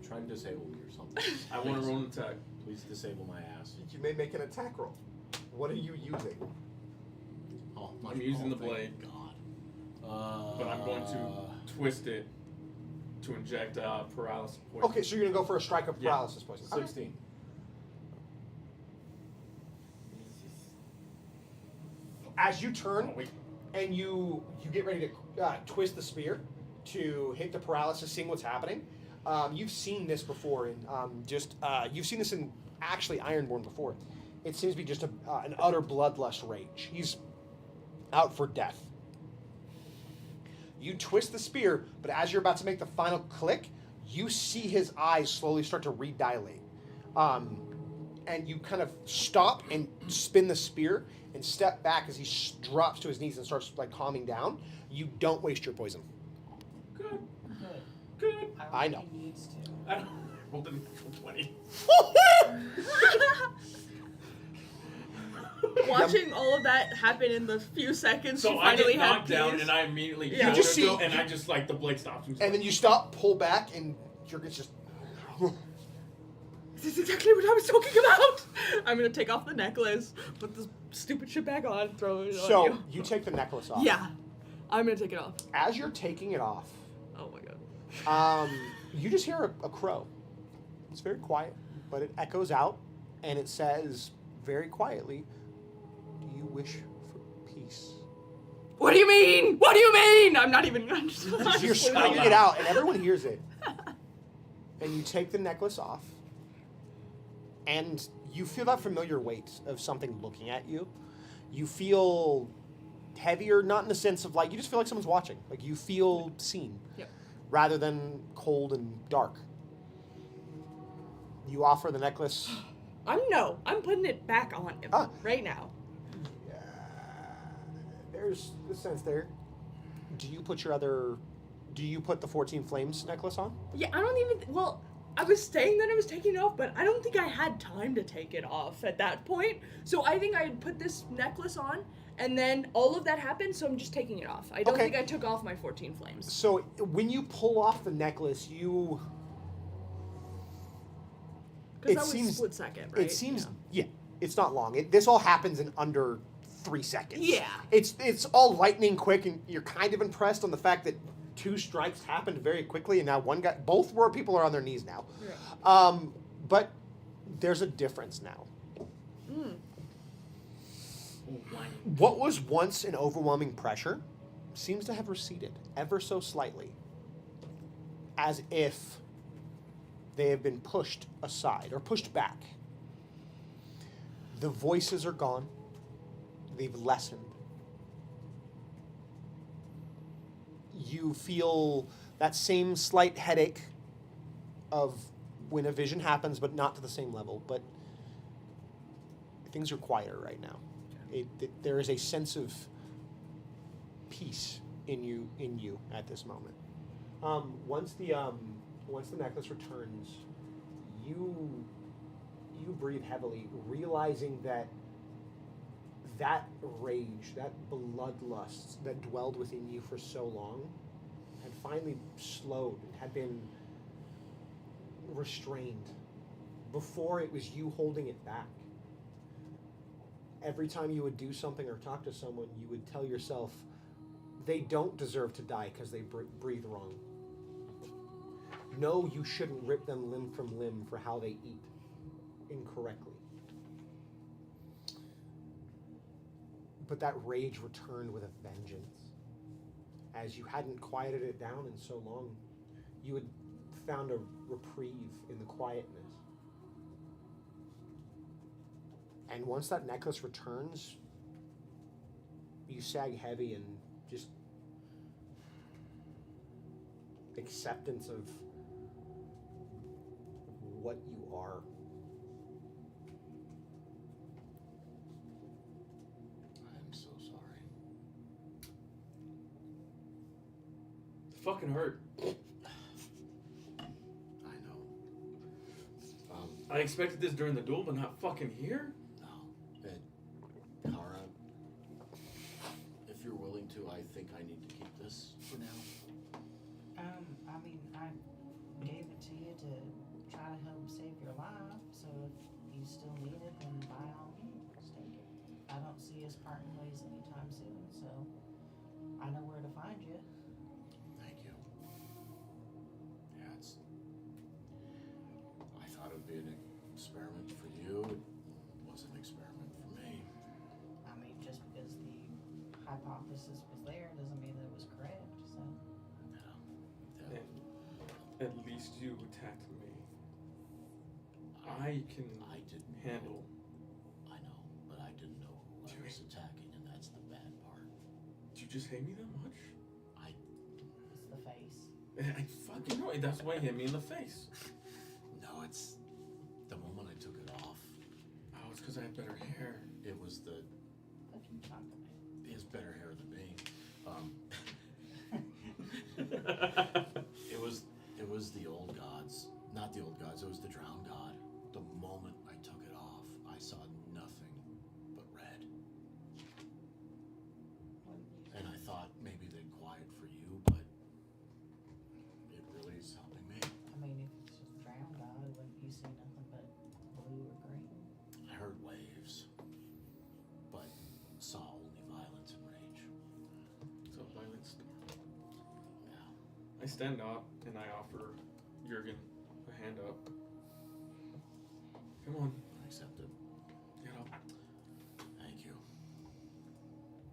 Try and disable me or something. I want to roll an attack. Please disable my ass. You may make an attack roll. What are you using? Oh, I'm using the thank blade. God. But I'm going to twist it to inject paralysis poison. Okay, so you're gonna go for a strike of Yeah. paralysis poison. Okay. 16. As you turn Oh, wait. and you get ready to twist the spear to hit the paralysis, seeing what's happening. You've seen this before in you've seen this in actually Ironborn before. It seems to be just an utter bloodlust rage. He's out for death. You twist the spear, but as you're about to make the final click, you see his eyes slowly start to redilate. And you kind of stop and spin the spear and step back as he drops to his knees and starts like calming down. You don't waste your poison. Good. Good. Good. I don't know. think he needs to. I don't rolled a natural 20. Watching all of that happen in the few seconds So she I finally get had knocked down peace. and I immediately Yeah. You just see- and I just like the blade stops. And then you stop, pull back, and Jurgen's just. This is exactly what I was talking about. I'm gonna take off the necklace, put this stupid shit back on, throw it on So you. you take the necklace off. Yeah, I'm gonna take it off. As you're taking it off, Oh my god. you just hear a crow. It's very quiet, but it echoes out, and it says very quietly, "Do you wish for peace?" What do you mean? What do you mean? I'm not even. I'm just You're screaming it out, and everyone hears it. and you take the necklace off, and you feel that familiar weight of something looking at you. You feel heavier, not in the sense of like, you just feel like someone's watching. Like you feel seen, Yep. rather than cold and dark. You offer the necklace. I'm putting it back on him Ah. right now. There's the sense there. Do you put the 14 Flames necklace on? Yeah, I don't even. Well, I was saying that I was taking it off, but I don't think I had time to take it off at that point. So I think I had put this necklace on, and then all of that happened. So I'm just taking it off. I don't Okay. think I took off my 14 Flames. So when you pull off the necklace, Because It that was seems- split second, right? it seems it's not long. This all happens in under 3 seconds. Yeah. It's all lightning quick, and you're kind of impressed on the fact that 2 strikes happened very quickly, and now both where people are on their knees now. Right. But there's a difference now. Mm. What was once an overwhelming pressure seems to have receded ever so slightly, as if they have been pushed aside or pushed back. The voices are gone. They've lessened. You feel that same slight headache of when a vision happens, but not to the same level. But things are quieter right now. There is a sense of peace in you at this moment. Once the necklace returns, you breathe heavily, realizing that rage, that bloodlust that dwelled within you for so long, had finally slowed and had been restrained. Before, it was you holding it back. Every time you would do something or talk to someone, you would tell yourself, they don't deserve to die because they breathe wrong. No, you shouldn't rip them limb from limb for how they eat incorrectly. But that rage returned with a vengeance. As you hadn't quieted it down in so long, you had found a reprieve in the quietness. And once that necklace returns, you sag heavy and just acceptance of what you are. I'm so sorry. It fucking hurt. I know. I expected this during the duel, but not fucking here. No. Kara, if you're willing to, I think I need to keep this for now. I mean, I gave it to you to try to help save your life, so if you still need it, then by all means, take it. I don't see us parting ways anytime soon, so I know where to find you. Thank you. Yeah, I thought it would be an experiment for you. It was an experiment for me. I mean, just because the hypothesis was there doesn't mean that it was correct, so. Yeah. At least you attacked me. I can I didn't handle. I know, but I didn't know who I was attacking, and that's the bad part. Do you just hate me that much? It's the face. I fucking know it. That's why he hit me in the face. No, it's the moment I took it off. Oh, it's because I had better hair. It was What are you talking about? he has better hair than me. It was the old gods, not the old gods. It was the drowned god. The moment I took it off, I saw nothing but red, and I thought maybe they'd quiet for you, but it really is helping me. I mean, if it's just drowned out, wouldn't you see nothing but blue or green? I heard waves, but saw only violence and rage. It's a violent storm. Yeah. I stand up and I offer Jurgen a hand up. Come on, I accept it. get up. Thank you.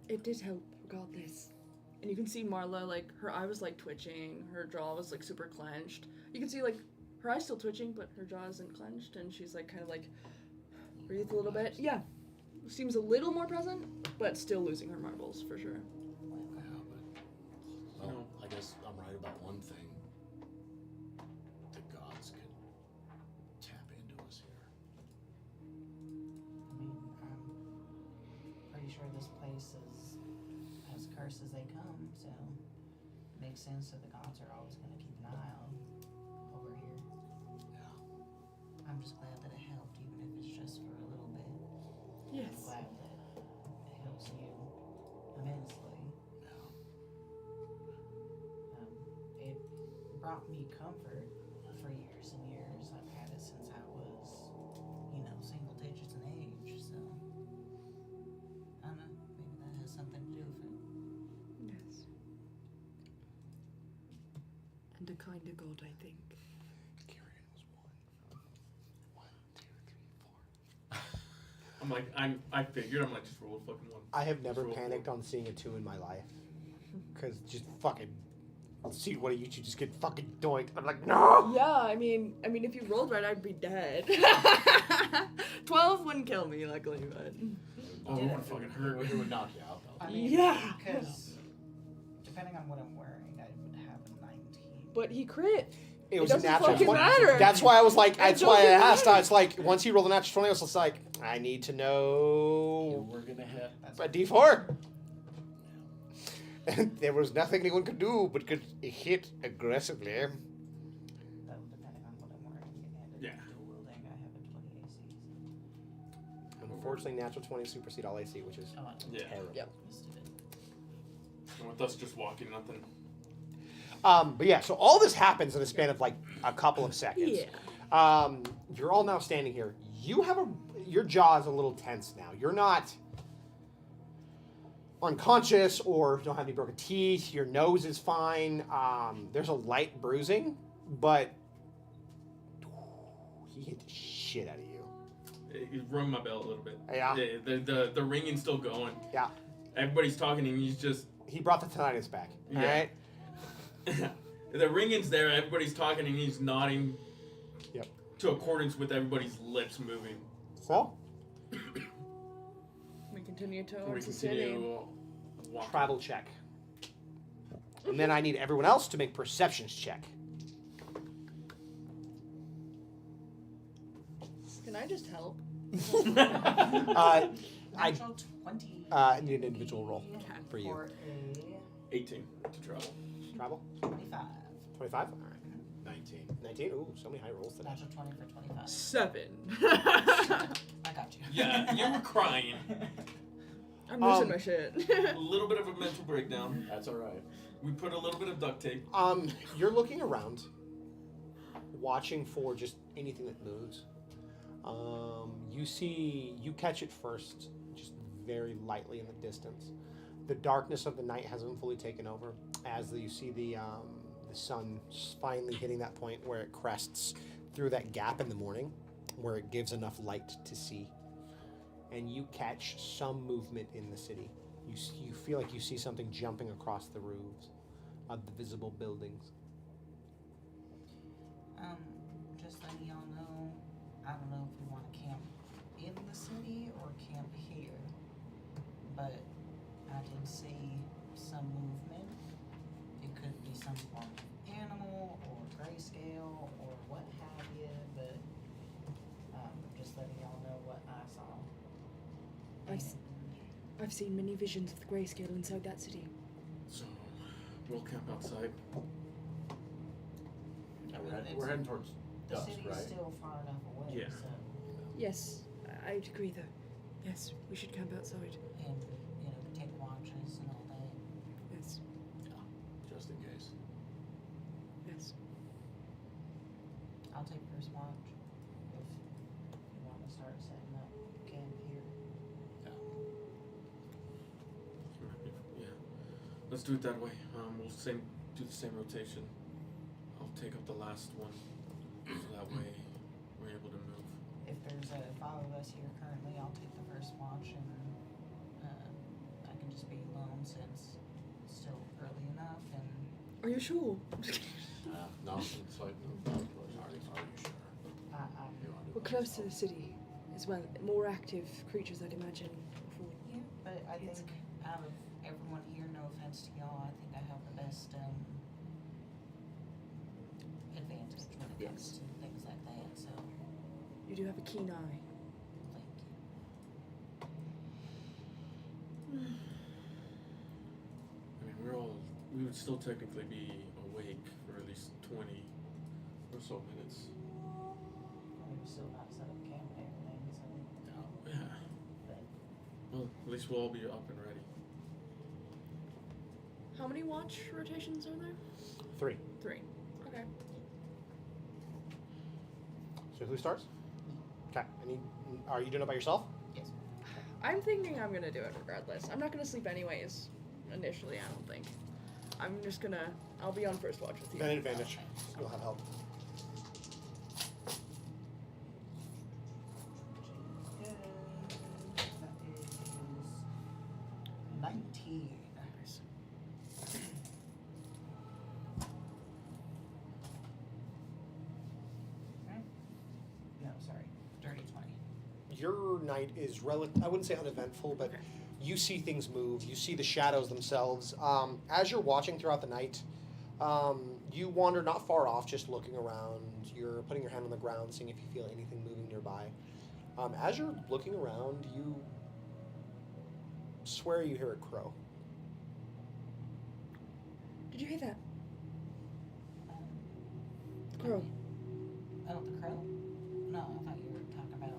It did help. We got this. And you can see Marla, like, her eye was, like, twitching. Her jaw was, like, super clenched. You can see, like, her eyes still twitching, but her jaw isn't clenched, and she's like kind of like breathe a little bit. Yeah, seems a little more present, but still losing her marbles for sure. Yeah, but well, I guess I'm right about one thing. The gods can tap into us here. I mean, I'm pretty sure this place is as cursed as they come, so it makes sense that the gods are always going to keep an eye on over here. Yeah. I'm just glad that it helped, even if it's just for a little bit. I'm Yes. glad that it helps you immensely. Yeah. It brought me comfort for years and years. I've had it since I was, single digits in age, so I don't know, maybe that has something to do with it. Yes. And a kind of god, I think. Kieran was one, 2, 3, 4. I'm like, I figured, I'm like, just roll a fucking one. I have never Roll panicked on seeing a 2 in my life. Because just fucking see one of you two just get fucking doinked. I'm like, no! Yeah, I mean, if you rolled right, I'd be dead. 12 wouldn't kill me, luckily, but Oh, it would fucking hurt. It would knock you out though. I mean, Yeah. because depending on what I'm wearing, I would have a 19. but he crit. It was a doesn't natural fucking 20. matter. That's why I was like, that's why I doesn't asked. I matter. was like, once he rolled a natural 20, I was just like, I need to You know were gonna hit. That's a D4. And there was nothing anyone could do but could hit aggressively. though, depending on what I'm wearing, and Yeah. dual wielding, I have a 20 AC. Unfortunately, natural 20 supersede all AC, which is Oh, I Yeah. terrible. Yep. listed it. And with us just walking, nothing. But yeah, so all this happens in a span of like a couple of seconds. Yeah. You're all now standing here. You have your jaw is a little tense now. You're not unconscious or don't have any broken teeth. Your nose is fine. There's a light bruising, but he hit the shit out of you. He's rung my bell a little bit. Yeah. The ringing's still going. Yeah. Everybody's talking and he's just. He brought the tinnitus back. Yeah. All right. The ringing's there, everybody's talking and he's nodding. Yep. To accordance with everybody's lips moving. So We continue We towards the city. continue walking. travel check, and then I need everyone else to make perceptions check. Can I just help? I Natural 20. need an individual roll for you. For a 18 to travel. Travel 25. 25. All right. 19. 19. Ooh, so many high rolls today. Natural 20 for 25. 7. I got you. Yeah, you were crying. I'm losing my shit. A little bit of a mental breakdown. That's alright. We put a little bit of duct tape. You're looking around, watching for just anything that moves. You catch it first, just very lightly in the distance. The darkness of the night hasn't fully taken over as you see the sun finally hitting that point where it crests through that gap in the morning, where it gives enough light to see. And you catch some movement in the city. You feel like you see something jumping across the roofs of the visible buildings. Just letting y'all know, I don't know if we want to camp in the city or camp here, but I did see some movement. It could be some form of animal or grayscale or what have you, but just letting y'all know what I saw. I've seen many visions of the grayscale inside that city. So, we'll camp outside. Yeah, we're heading towards The dusk, city's right? still far enough away, Yeah. so, Yes, I'd agree though. Yes, we should camp outside. and, take watches and all that. Yes, Just in case. yes. I'll take first watch if you want to start setting up camp here. Yeah. Let's do it that way. We'll do the same rotation. I'll take up the last one. So that way we're able to move. If there's a five of us here currently, I'll take the first watch and I can just be alone since it's still early enough and Are you sure? No, it's like, no, sorry. close to the city as well. More active creatures, I'd imagine. Yeah, but I It's- think out of everyone here, no offense to y'all, I think I have the best advantage when it comes Yes. to things like that. So You do have a keen eye. thank you. I mean, we would still technically be awake for at least 20 or so minutes. We were still not set up camp and everything, so Yeah. but Well, at least we'll all be up and ready. How many watch rotations are there? 3. 3. Okay. So who starts? Okay. Are you doing it by yourself? yes. I'm thinking I'm gonna do it regardless. I'm not gonna sleep anyways. Initially, I don't think. I'm just gonna. I'll be on first watch with you. Then advantage. You'll have help. That is 19. Nice. Right? No, sorry. Dirty 20. Your night is I wouldn't say uneventful, but Okay. you see things move. You see the shadows themselves. As you're watching throughout the night, you wander not far off, just looking around. You're putting your hand on the ground, seeing if you feel anything moving nearby. As you're looking around, you swear you hear a crow. Did you hear that? Um, Crow. Oh, the crow? No, I thought you were talking about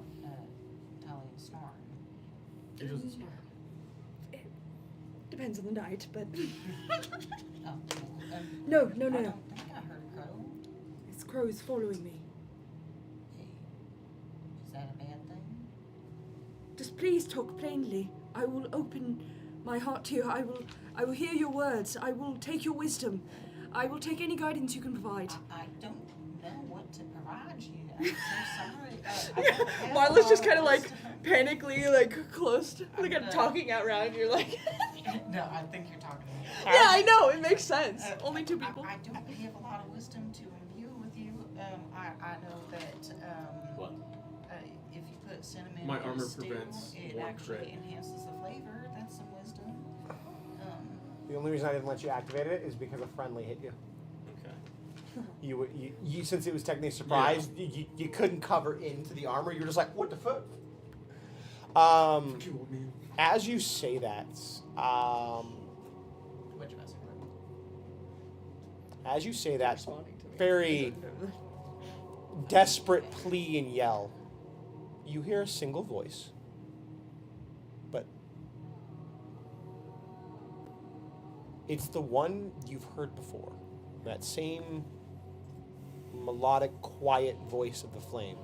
Tully snoring. He doesn't snore. Depends on the night, but Oh, no. I don't think I heard a crow. This crow is following me. Hey, is that a bad thing? Just please talk plainly. I will open my heart to you. I will hear your words. I will take your wisdom. I will take any guidance you can provide. I don't know what to provide you. I'm so sorry. I don't have Marla's a just lot kind of of like wisdom. panically like close to, like I'm talking out loud. You're like, No, I think you're talking to me. yeah, I know. It makes sense. Only 2 people. I don't have a lot of wisdom to imbue with you. I know that What? if you put cinnamon My in armor a stew, prevents it one actually crit. enhances the flavor. That's some wisdom. The only reason I didn't let you activate it is because a friendly hit you. Okay. You since it was technically a surprise, you couldn't cover into the armor. You were just like, what the fuck? Kill me. As you say that, Which of us? as you say that, Responding to me. very desperate plea and yell, you hear a single voice. But it's the one you've heard before. That same melodic, quiet voice of the flame.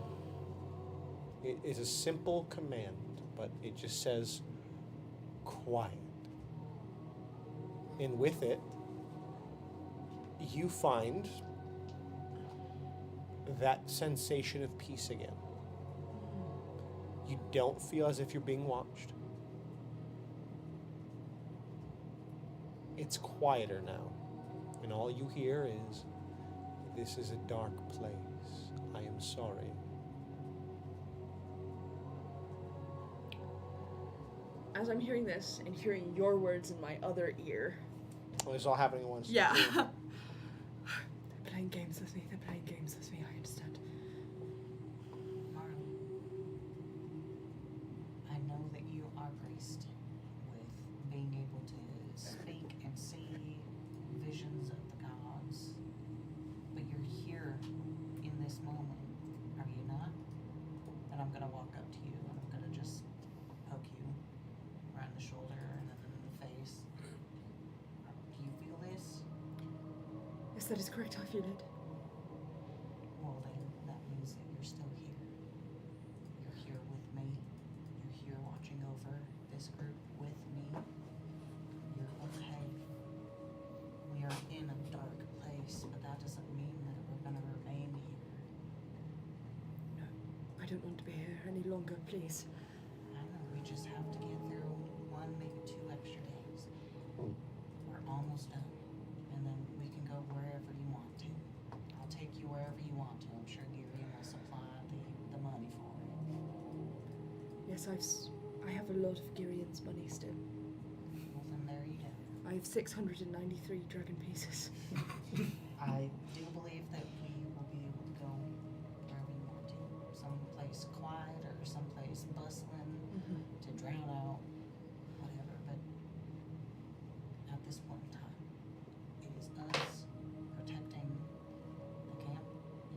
It is a simple command, but it just says, quiet. And with it, you find that sensation of peace again. You don't feel as if you're being watched. It's quieter now, and all you hear is, "This is a dark place. I am sorry." As I'm hearing this and hearing your words in my other ear. Well, this is all happening at once. Yeah. They're playing games with me. They're playing games with me. I understand. Marley, I know that you are graced with being able to speak and see visions of the gods, but you're here in this moment, are you not? And I'm gonna walk up to you and I'm gonna just poke you right in the shoulder and then in the face. Do you feel this? Yes, that is correct. I feel it. Well, then that means that you're still here. You're here with me. You're here watching over this group with me. You're okay. We are in a dark place, but that doesn't mean that we're gonna remain here. No, I don't want to be here any longer, please. I know we just have to get through 1, maybe 2 extra days. We're almost done. And then we can go wherever you want to. I'll take you wherever you want to. I'm sure Gary will supply the money for Yes, I have a lot of Girian's money still. Well, then there you go. I have 693 dragon pieces. I do believe that we will be able to go wherever you want to. Someplace quiet or someplace bustling to drown out whatever. But at this point in time, it is us protecting the camp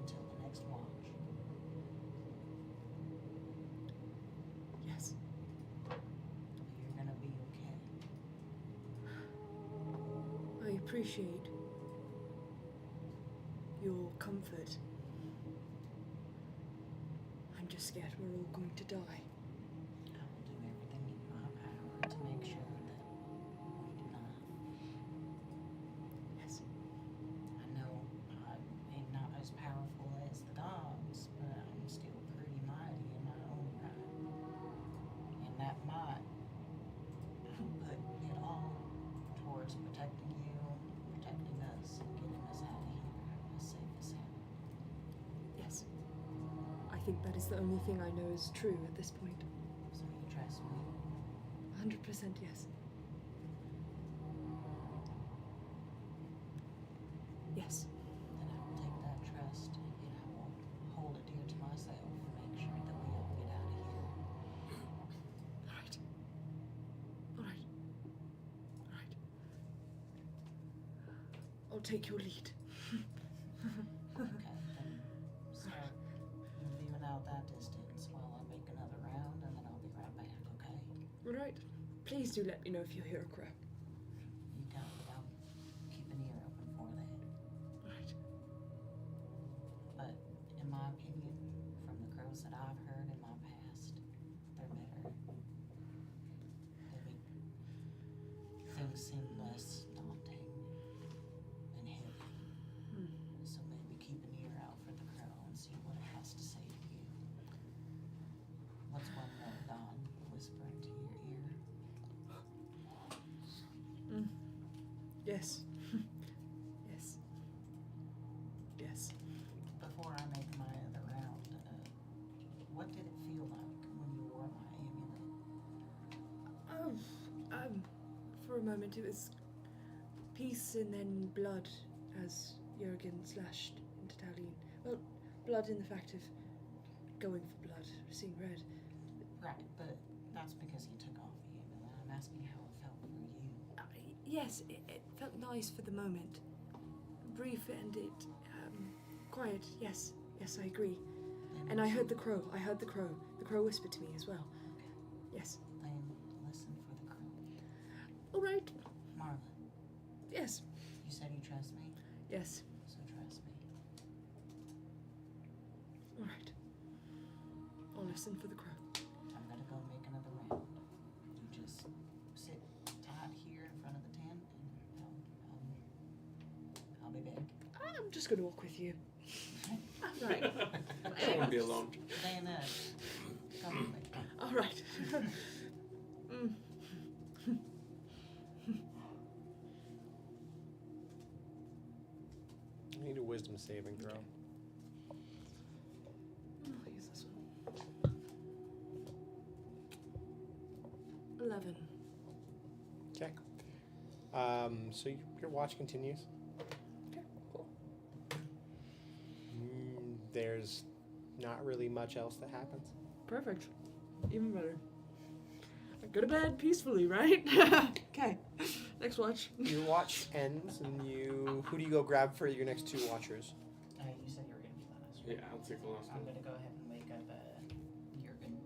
until the next watch. Yes. You're gonna be okay. I appreciate your comfort. I'm just scared we're all going to die. I will do everything in my power to make sure that we do not. Yes. I know I'm not as powerful as the dogs, but I'm still pretty mighty in my own right. And that might put it all towards protecting you, protecting us, and getting us out of here as safe as hell. Yes. I think that is the only thing I know is true at this point. So you trust me? 100% yes. Yes. Then I will take that trust and I will hold it dear to myself and make sure that we all get out of here. Alright. Alright. Alright. I'll take your lead. Okay, then start viewing out that distance while I make another round, and then I'll be right back, okay? Alright. Please do let me know if you hear a crow. You got it, I'll keep an ear open for that. Alright. But in my opinion, from the crows that I've heard in my past, they're better. They make things seem less daunting and heavy. So maybe keep an ear out for the crow and see what it has to say to you. What's one more Don whispering to your ear? Yes. Yes. Yes. Before I make my other round, what did it feel like when you wore my amulet? For a moment it was peace and then blood as Jurgen slashed into Taline. Well, blood in the fact of going for blood, seeing red. Right, but that's because you took off the amulet. I'm asking how it felt for you. Yes, it felt nice for the moment. Brief and quiet, yes. Yes, I agree. Then And I heard the crow. I heard the crow. The crow whispered to me as well. Yes. Then listen for the crow. All right. Marla, Yes. you said you trust me, Yes. so trust me. All right. I'll listen for the crow. I'm gonna go make another round. You just sit tight here in front of the tent, and I'll be back. I'm just going to walk with you. Right. I don't want to be alone. Diana, come with me. All right. I need a wisdom saving throw. I'll use this one. 11. Okay. So your watch continues. Okay, cool. There's not really much else that happens. Perfect. Even better. I go to bed peacefully, right? Okay. Next watch. Your watch ends, and who do you go grab for your next two watchers? You said you were gonna be last. Yeah, I'll take the last I'm one. gonna go ahead and wake up Jurgen.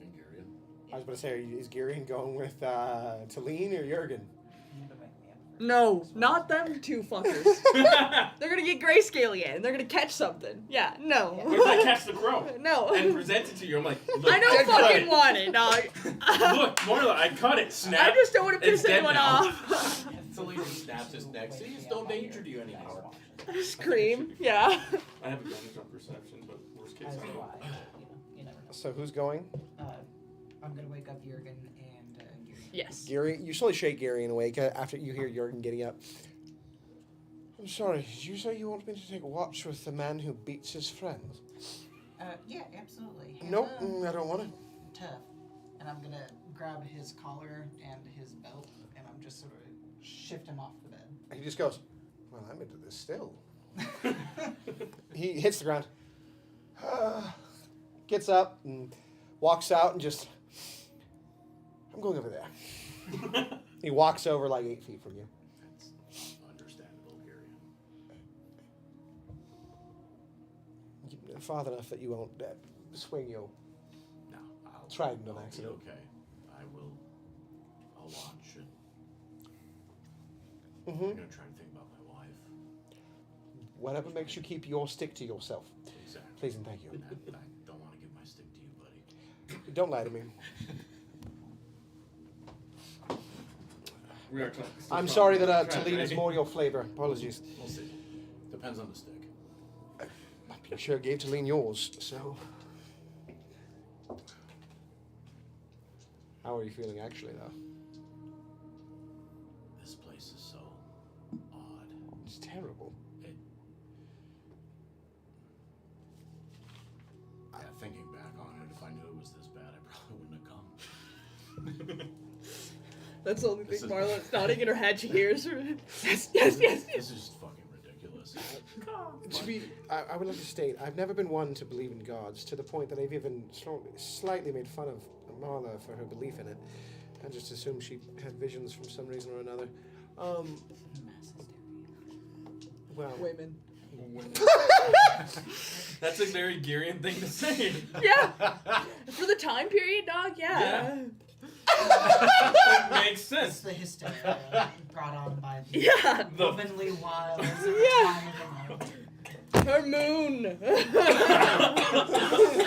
And Gary, I was about to say, is Girion going with Taline or Jurgen? You've been waking me up. No, not them two fuckers. They're gonna get grayscale again. They're gonna catch something. Yeah, no. What if I catch the crow No. and present it to you? I'm like, look, I don't dead fucking right. want it, dog. Look, Marla, I cut it. Snap. I just don't want to It's piss dead anyone now. off. Taline snaps his neck. See, it's no danger to you anymore. Scream. Yeah. I have advantage on perception, but worst case As do scenario. I. You never know. So who's going? I'm gonna wake up Jurgen and Jurgen. Yes. Gary. You slowly shake Girion awake after you hear Jurgen getting up. I'm sorry, did you say you want me to take watch with the man who beats his friends? Yeah, absolutely. And, Nope, I don't want to. tough, and I'm gonna grab his collar and his belt, and I'm just sort of shift him off the bed. He just goes, well, I'm into this still. He hits the ground, gets up and walks out and just, I'm going over there. He walks over like 8 feet from you. That's understandable, Gary. You're far enough that you won't swing your No, I'll trident on I'll be accident. okay. I'll watch it. I'm Mm-hmm. gonna try and think about my wife. Whatever makes you keep your stick to yourself. Exactly. Please and thank you. And I don't want to give my stick to you, buddy. Don't lie to me. We are I'm sorry that Toledo is more your flavor. Apologies. We'll see. Depends on the stick. I'm sure gave Toledo yours, so. How are you feeling actually, though? This place is so odd. It's terrible. Yeah, thinking back on it, if I knew it was this bad, I probably wouldn't have come. That's the only This thing is- Marla's nodding in her head. She hears her. Yes, yes, yes. This is just fucking ridiculous. To be, I would like to state, I've never been one to believe in gods, to the point that I've even slightly made fun of Marla for her belief in it. I just assumed she had visions from some reason or another. Well, Women. That's a very Garian thing to say. Yeah. For the time period, dog. Yeah. It makes It's sense. the hysteria brought on by the Yeah. womanly wilds of the Yeah. time of the night. Her moon.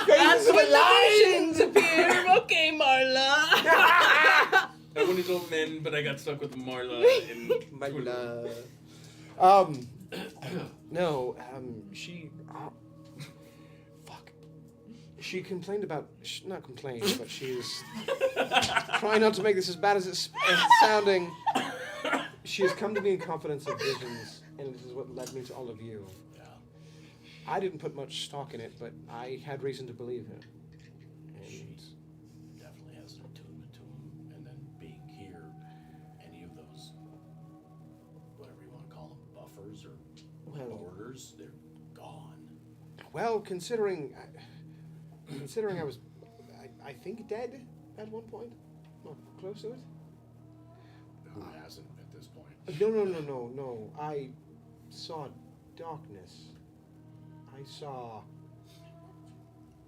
That's when the visions appear. Okay, Marla. I wanted to go men, but I got stuck with Marla in Marla. No, she. Fuck. She complained about. Not complained, but she's trying not to make this as bad as it's sounding. She has come to me in confidence of visions, and this is what led me to all of you. Yeah. I didn't put much stock in it, but I had reason to believe her. She And definitely has an attunement to him, and then being here, any of those, whatever you want to call them, buffers or Well- borders, they're gone. well, considering I was, I think dead at one point, not close to it. Who hasn't at this point? No. I saw darkness. I saw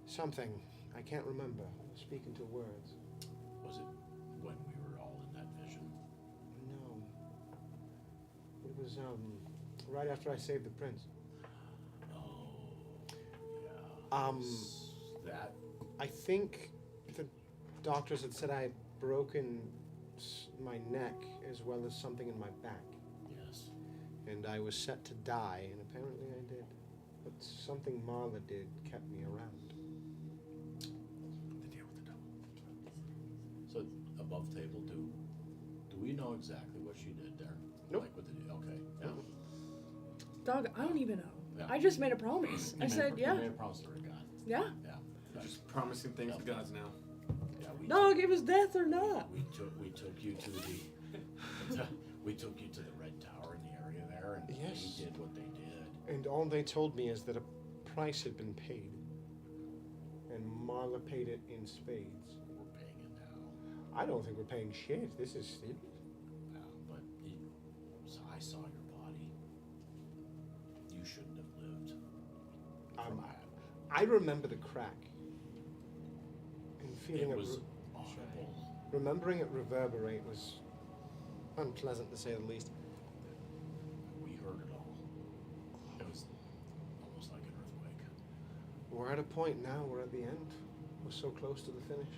something. I can't remember. Speaking to words. Was it when we were all in that vision? No. It was right after I saved the prince. Oh, yeah. That I think the doctors had said I had broken my neck as well as something in my back, yes. and I was set to die, and apparently I did. But something Marla did kept me around. The deal with the devil. So above table, do we know exactly what she did there? Nope. Like with the okay. Yeah. Dog, I don't even know. Yeah. I just made a promise. I said, You yeah. made a promise to her God. Yeah. Yeah. Just promising things to gods now. Yeah. Dog, it was death or not. We took you to the we took you to the Red Tower in the area there, and Yes. they did what they did. And all they told me is that a price had been paid, and Marla paid it in spades. We're paying it now. I don't think we're paying shit. This is stupid. Yeah, but so I saw your body. You shouldn't have lived. From that. I remember the crack. And feeling It was audible. remembering it reverberate was unpleasant to say the least. We heard it all. It was almost like an earthquake. We're at a point now, we're at the end. We're so close to the finish.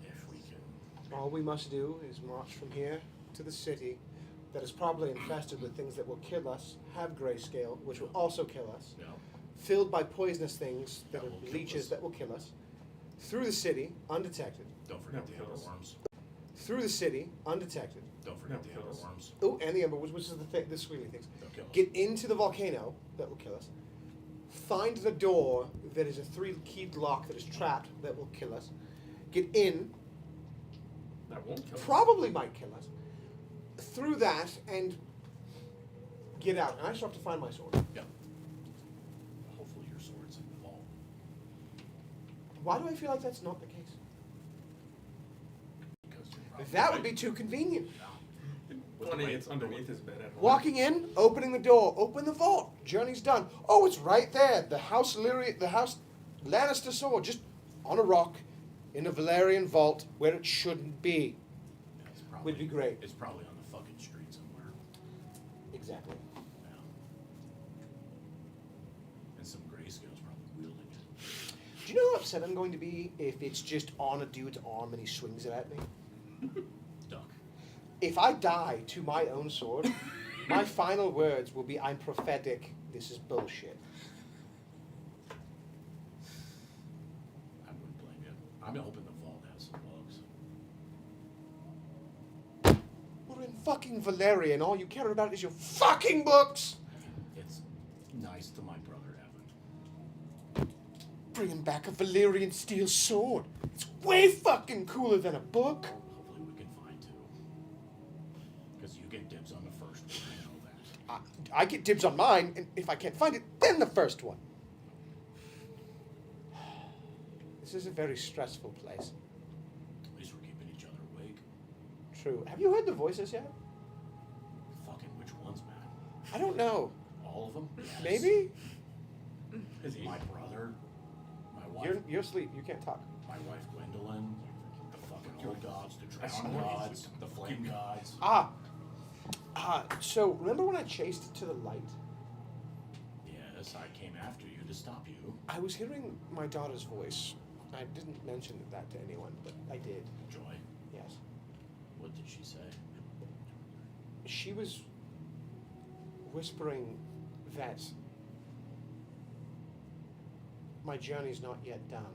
If we can. All we must do is march from here to the city that is probably infested with things that will kill us, have grayscale, which will also kill us, No. filled by poisonous things that That are will kill leeches us. that will kill us, through the city, undetected. Don't forget No, the kill us. Emberworms. Through the city, undetected. Don't forget No, the kill us. Emberworms. Oh, and the ember, which is the squealy things. They'll kill us. Get into the volcano that will kill us. find the door that is a 3-keyed lock that is trapped that will kill us, get in, That won't kill us. probably might kill us, through that, and get out. And I still have to find my sword. Yeah. Hopefully your sword's in the vault. Why do I feel like that's not the case? Because you're probably That would right. be too convenient. With the Funny, way- it's underneath his bed at home. Walking in, opening the door, open the vault. Journey's done. Oh, it's right there. The house Lannister sword, just on a rock in a Valerian vault where it shouldn't be. Yeah, it's probably, Would be great. It's probably on the fucking street somewhere. Exactly. Yeah. And some grayscale's probably wielding it. Do you know how upset I'm going to be if it's just on a dude's arm and he swings it at me? Duck. If I die to my own sword, my final words will be, I'm prophetic. This is bullshit. I wouldn't blame you. I'm hoping the vault has some bugs. We're in fucking Valeria and all you care about is your fucking books! It's nice to my brother Evan. Bringing back a Valyrian steel sword. It's way fucking cooler than a book. Hopefully we can find two. Because you get dibs on the first one, I know that. I get dibs on mine, and if I can't find it, then the first one. This is a very stressful place. At least we're keeping each other awake. True. Have you heard the voices yet? Fucking which ones, man? I don't know. All of them? Yes. Maybe? Is he? My brother, my wife, You're asleep. You can't talk. my wife Gwendolyn, the fucking old gods, the I drown swear he's gods, with the the flame fucking- gods. So remember when I chased it to the light? Yes, I came after you to stop you. I was hearing my daughter's voice. I didn't mention that to anyone, but I did. Joy, Yes. what did she say? She was whispering that my journey's not yet done.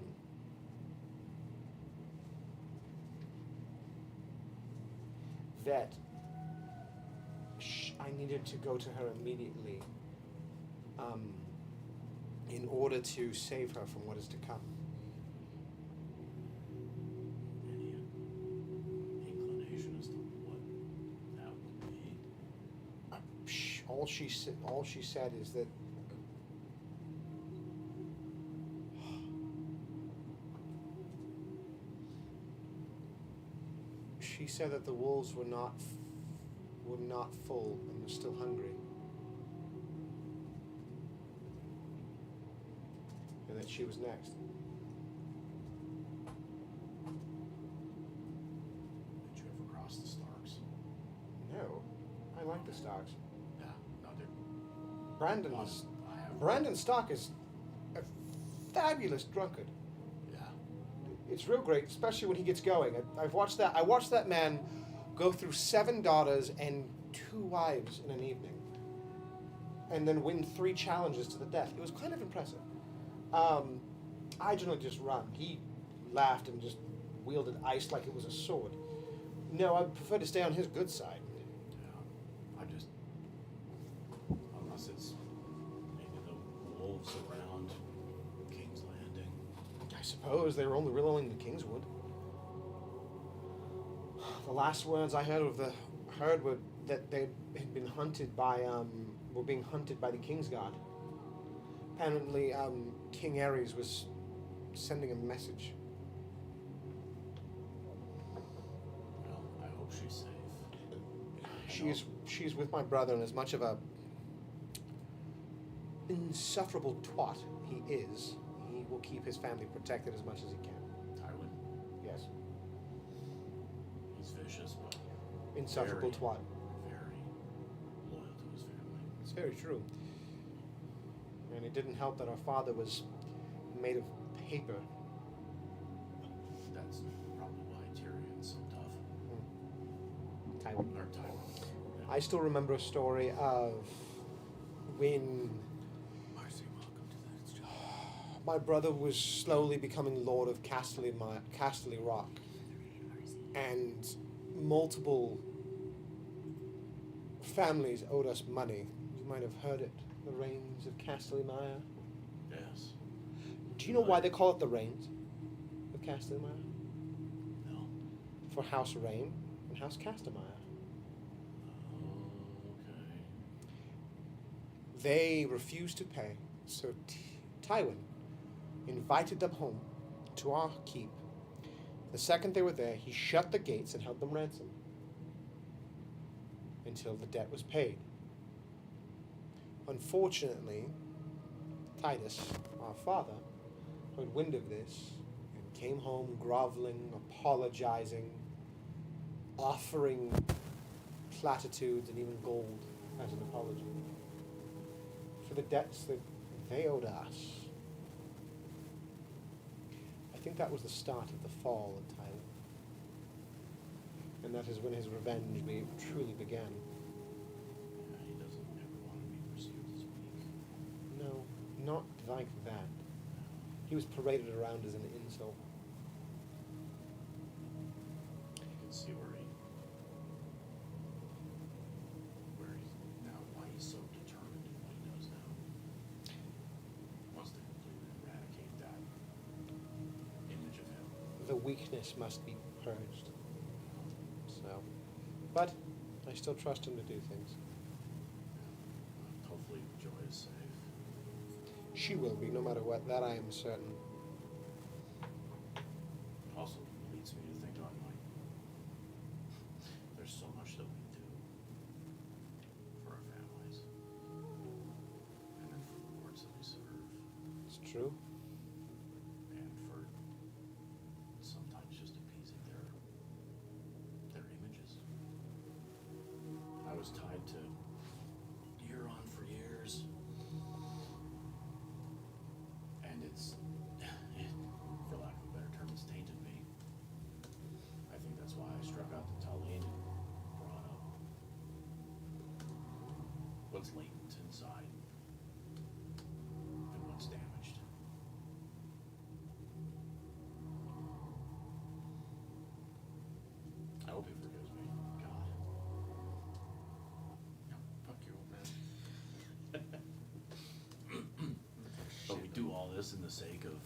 That I needed to go to her immediately in order to save her from what is to come. Any inclination as to what that would be? All she said is that she said that the wolves were not full and were still hungry, and that she was next. Did you ever cross the Starks? No, I like the Starks. Yeah, no, they're. Brandon Stark is a fabulous drunkard. Yeah. It's real great, especially when he gets going. I watched that man go through 7 daughters and 2 wives in an evening, and then win 3 challenges to the death. It was kind of impressive. I generally just run. He laughed and just wielded ice like it was a sword. No, I prefer to stay on his good side. Yeah. I just. Unless it's maybe the wolves around King's Landing. I suppose they were only reloading the Kingswood. The last words I heard were that they had been hunted by were being hunted by the Kingsguard. Apparently, King Ares was sending a message. Well, I hope she's safe. She's with my brother, and as much of a insufferable twat he is, he will keep his family protected as much as he can. Tywin, Yes, he's vicious, but insufferable twat. very loyal to his family. It's very true. And it didn't help that our father was made of paper. That's probably why Tyrion's so tough. Tywin. Or Tywin. I still remember a story of when Marcy, welcome to the my brother was slowly becoming Lord of Casterly Rock, and multiple families owed us money. You might have heard it. The Reigns of Casterly Mire. Yes. Do you know why they call it the Rains of Castamere? No. For House Rain and House Castamere. Okay. They refused to pay, so Tywin invited them home to our keep. The second they were there, he shut the gates and held them ransom until the debt was paid. Unfortunately, Titus, our father, heard wind of this and came home groveling, apologizing, offering platitudes and even gold as an apology for the debts that they owed us. I think that was the start of the fall of Tyler. And that is when his revenge truly began. Yeah, he doesn't ever want to be perceived as weak. No, not like that. He was paraded around as an insult. You can see where he's now, why he's so determined in what he does now. Wants to completely eradicate that image of him. The weakness must be purged. So, but I still trust him to do things. Hopefully Joy is safe. She will be, no matter what. That I am certain. Also leads me to think on like, there's so much that we do for our families. And then for the lords that we serve. It's true. And for sometimes just appeasing their images. I was tied to Euron for years. And it's, for lack of a better term, it's tainted me. I think that's why I struck out the Tully and brought up what's latent inside and what's damaged. I hope he forgives me. God. No, fuck you, old man. But we do all this in the sake of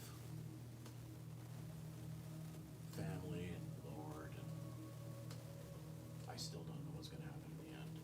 family and Lord, and I still don't know what's gonna happen in the end.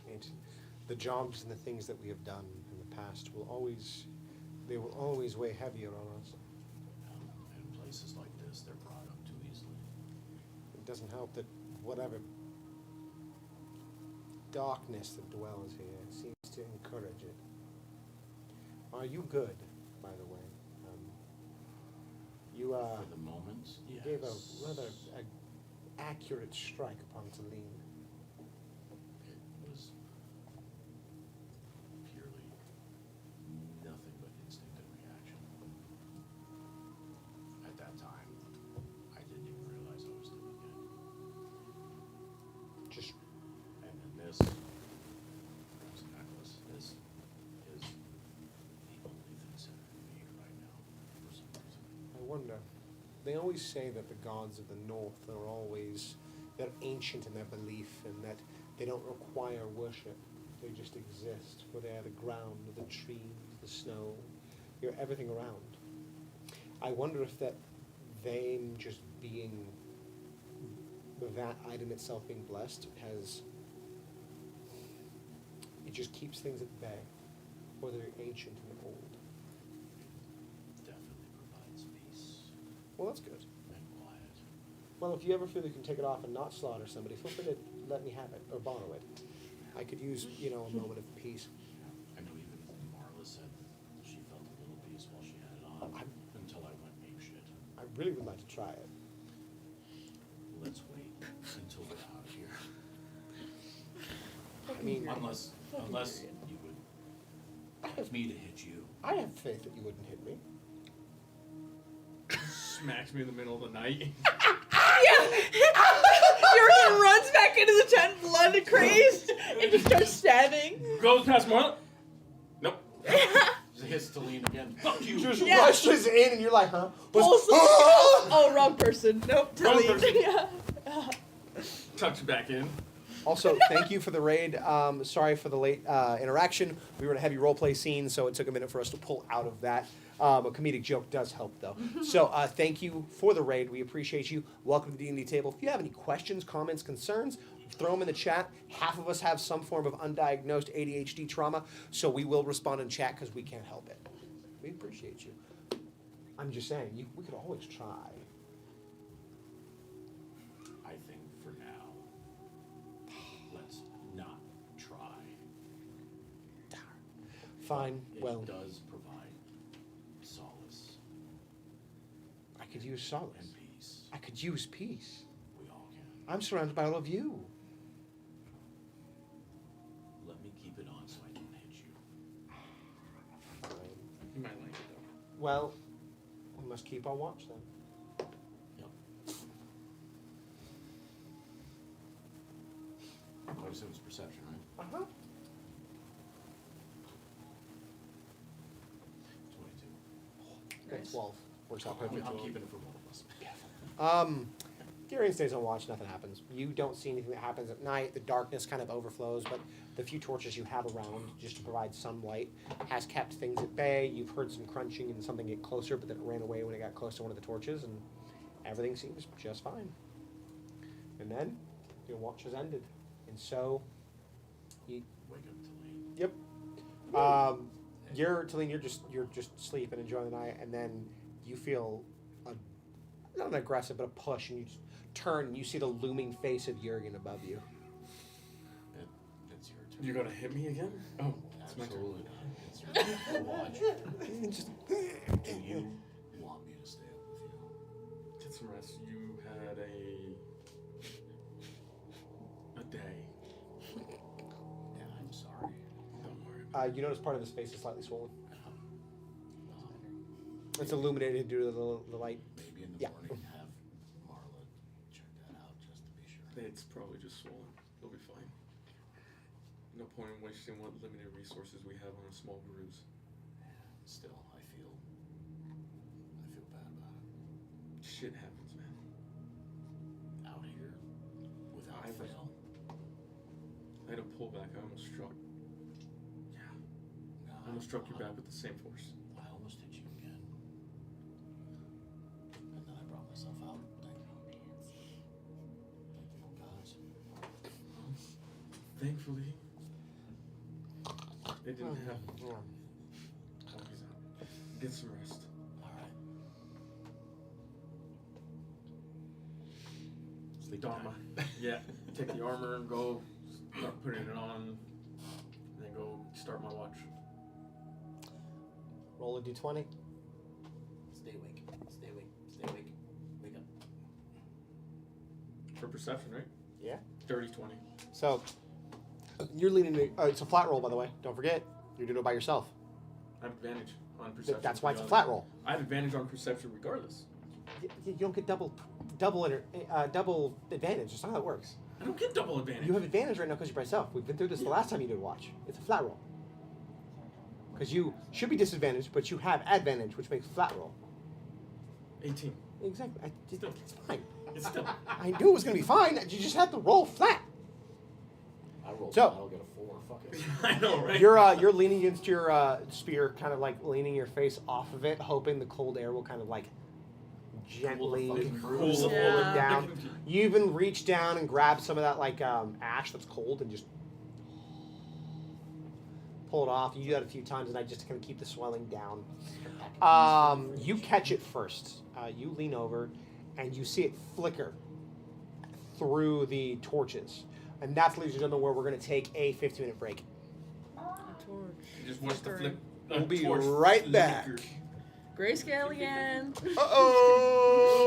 And the jobs and the things that we have done in the past will always weigh heavier on us. And in places like this, they're brought up too easily. It doesn't help that whatever darkness that dwells here seems to encourage it. Are you good, by the way? You For the moment, you yes. gave a rather accurate strike upon Talene. It was purely nothing but instinctive reaction. At that time, I didn't even realize I was doing it. Just And then this necklace is the only thing centered me right now for some reason. I wonder. They always say that the gods of the north they're ancient in their belief and that they don't require worship. They just exist, for they're the ground, the trees, the snow, you're everything around. I wonder if that them just being that item itself being blessed it just keeps things at bay, or they're ancient and old. Definitely provides peace Well, that's good. and quiet. Well, if you ever feel you can take it off and not slaughter somebody, feel free to let me have it or borrow it. I could use, a moment of peace. I know even Marla said she felt a little peace while she had it on, until I went apeshit. I really would like to try it. Let's wait until we're out of here. I mean, Unless you would. I have expect me to hit you? I have faith that you wouldn't hit me. Smacks me in the middle of the night. Jurgen runs back into the tent, blood crazed, and just starts stabbing. Goes past Marla. Nope. Just hits Talene again. Fuck you. Just Yeah. rushes in, and you're like, huh? Pulls the- oh, wrong person. Nope. Wrong Delete. person. Yeah. Tucks back in. Also, thank you for the raid. Sorry for the late interaction. We were in a heavy roleplay scene, so it took a minute for us to pull out of that. A comedic joke does help, though. So thank you for the raid. We appreciate you. Welcome to the D&D table. If you have any questions, comments, concerns, throw them in the chat. Half of us have some form of undiagnosed ADHD trauma, so we will respond in chat because we can't help it. We appreciate you. I'm just saying, we could always try. I think for now, let's not try. Fine. It Well, does provide solace I could use solace. and peace. I could use peace. We all can. I'm surrounded by all of you. Let me keep it on so I don't hit you. You might like it though. Well, we must keep our watch then. Yep. I assume it's perception, right? Uh-huh. 22. Okay, 12. Works out I'm perfect. keeping it for both of us. Darian stays on watch, nothing happens. You don't see anything that happens at night. The darkness kind of overflows, but the few torches you have around, just to provide some light, has kept things at bay. You've heard some crunching and something get closer, but then it ran away when it got close to one of the torches, and everything seems just fine. And then, your watch has ended. And so, you, Wake up Talene. yep. Talene, you're just sleeping, enjoying the night, and then you feel not an aggressive, but a push, and you just turn, and you see the looming face of Jurgen above you. It's your turn. You're gonna hit me again? Oh, it's my turn. Absolutely not. It's your turn. Watch. And just, Do you want me to stay up with you? Get some rest. You had a day. Yeah, I'm sorry. Don't worry. you notice part of the space is slightly swollen. It's illuminated due to the light. Maybe in the Yeah. morning have Marla check that out just to be sure. It's probably just swollen. You'll be fine. No point in wasting what limited resources we have on a small bruise. Still, I feel bad about it. Shit happens, man. Out here, without I was- fail. I had to pull back. I almost struck. Yeah. I almost struck you back with the same force. I almost hit you again. And then I brought myself out. Thank you, guys. Thankfully, it didn't happen. Yeah. Get some rest. Alright. Sleep Dharma. time. Yeah. Take the armor and go start putting it on. And then go start my watch. Roll a d20. Stay awake. Stay awake. Stay awake. Wake up. For perception, right? Yeah. Dirty 20. So, you're leaning. It's a flat roll, by the way. Don't forget, you're doing it by yourself. I have advantage on perception. That's why it's a regardless. flat roll. I have advantage on perception regardless. You don't get double advantage. That's not how it works. I don't get double advantage. You have advantage right now because you're by yourself. We've been through this the last time you did watch. It's a flat roll. Because you should be disadvantaged, but you have advantage, which makes flat roll. 18. Exactly. Still. It's fine. It's still. I knew it was going to be fine. You just have to roll flat. I rolled So- I'll get a 4. Fuck it. I know, right? You're leaning against your spear, kind of like leaning your face off of it, hoping the cold air will kind of like gently fucking cool cruise. it Yeah. down. You even reach down and grab some of that like ash that's cold and just pull it off. You do that a few times, and I just kind of keep the swelling down. You catch it first. You lean over, and you see it flicker through the torches. And that's, ladies and gentlemen, where we're going to take a 15-minute break. Torch. Just watch the Flickering. flip. We'll be torch right back. flicker. Grayscale again. Uh-oh!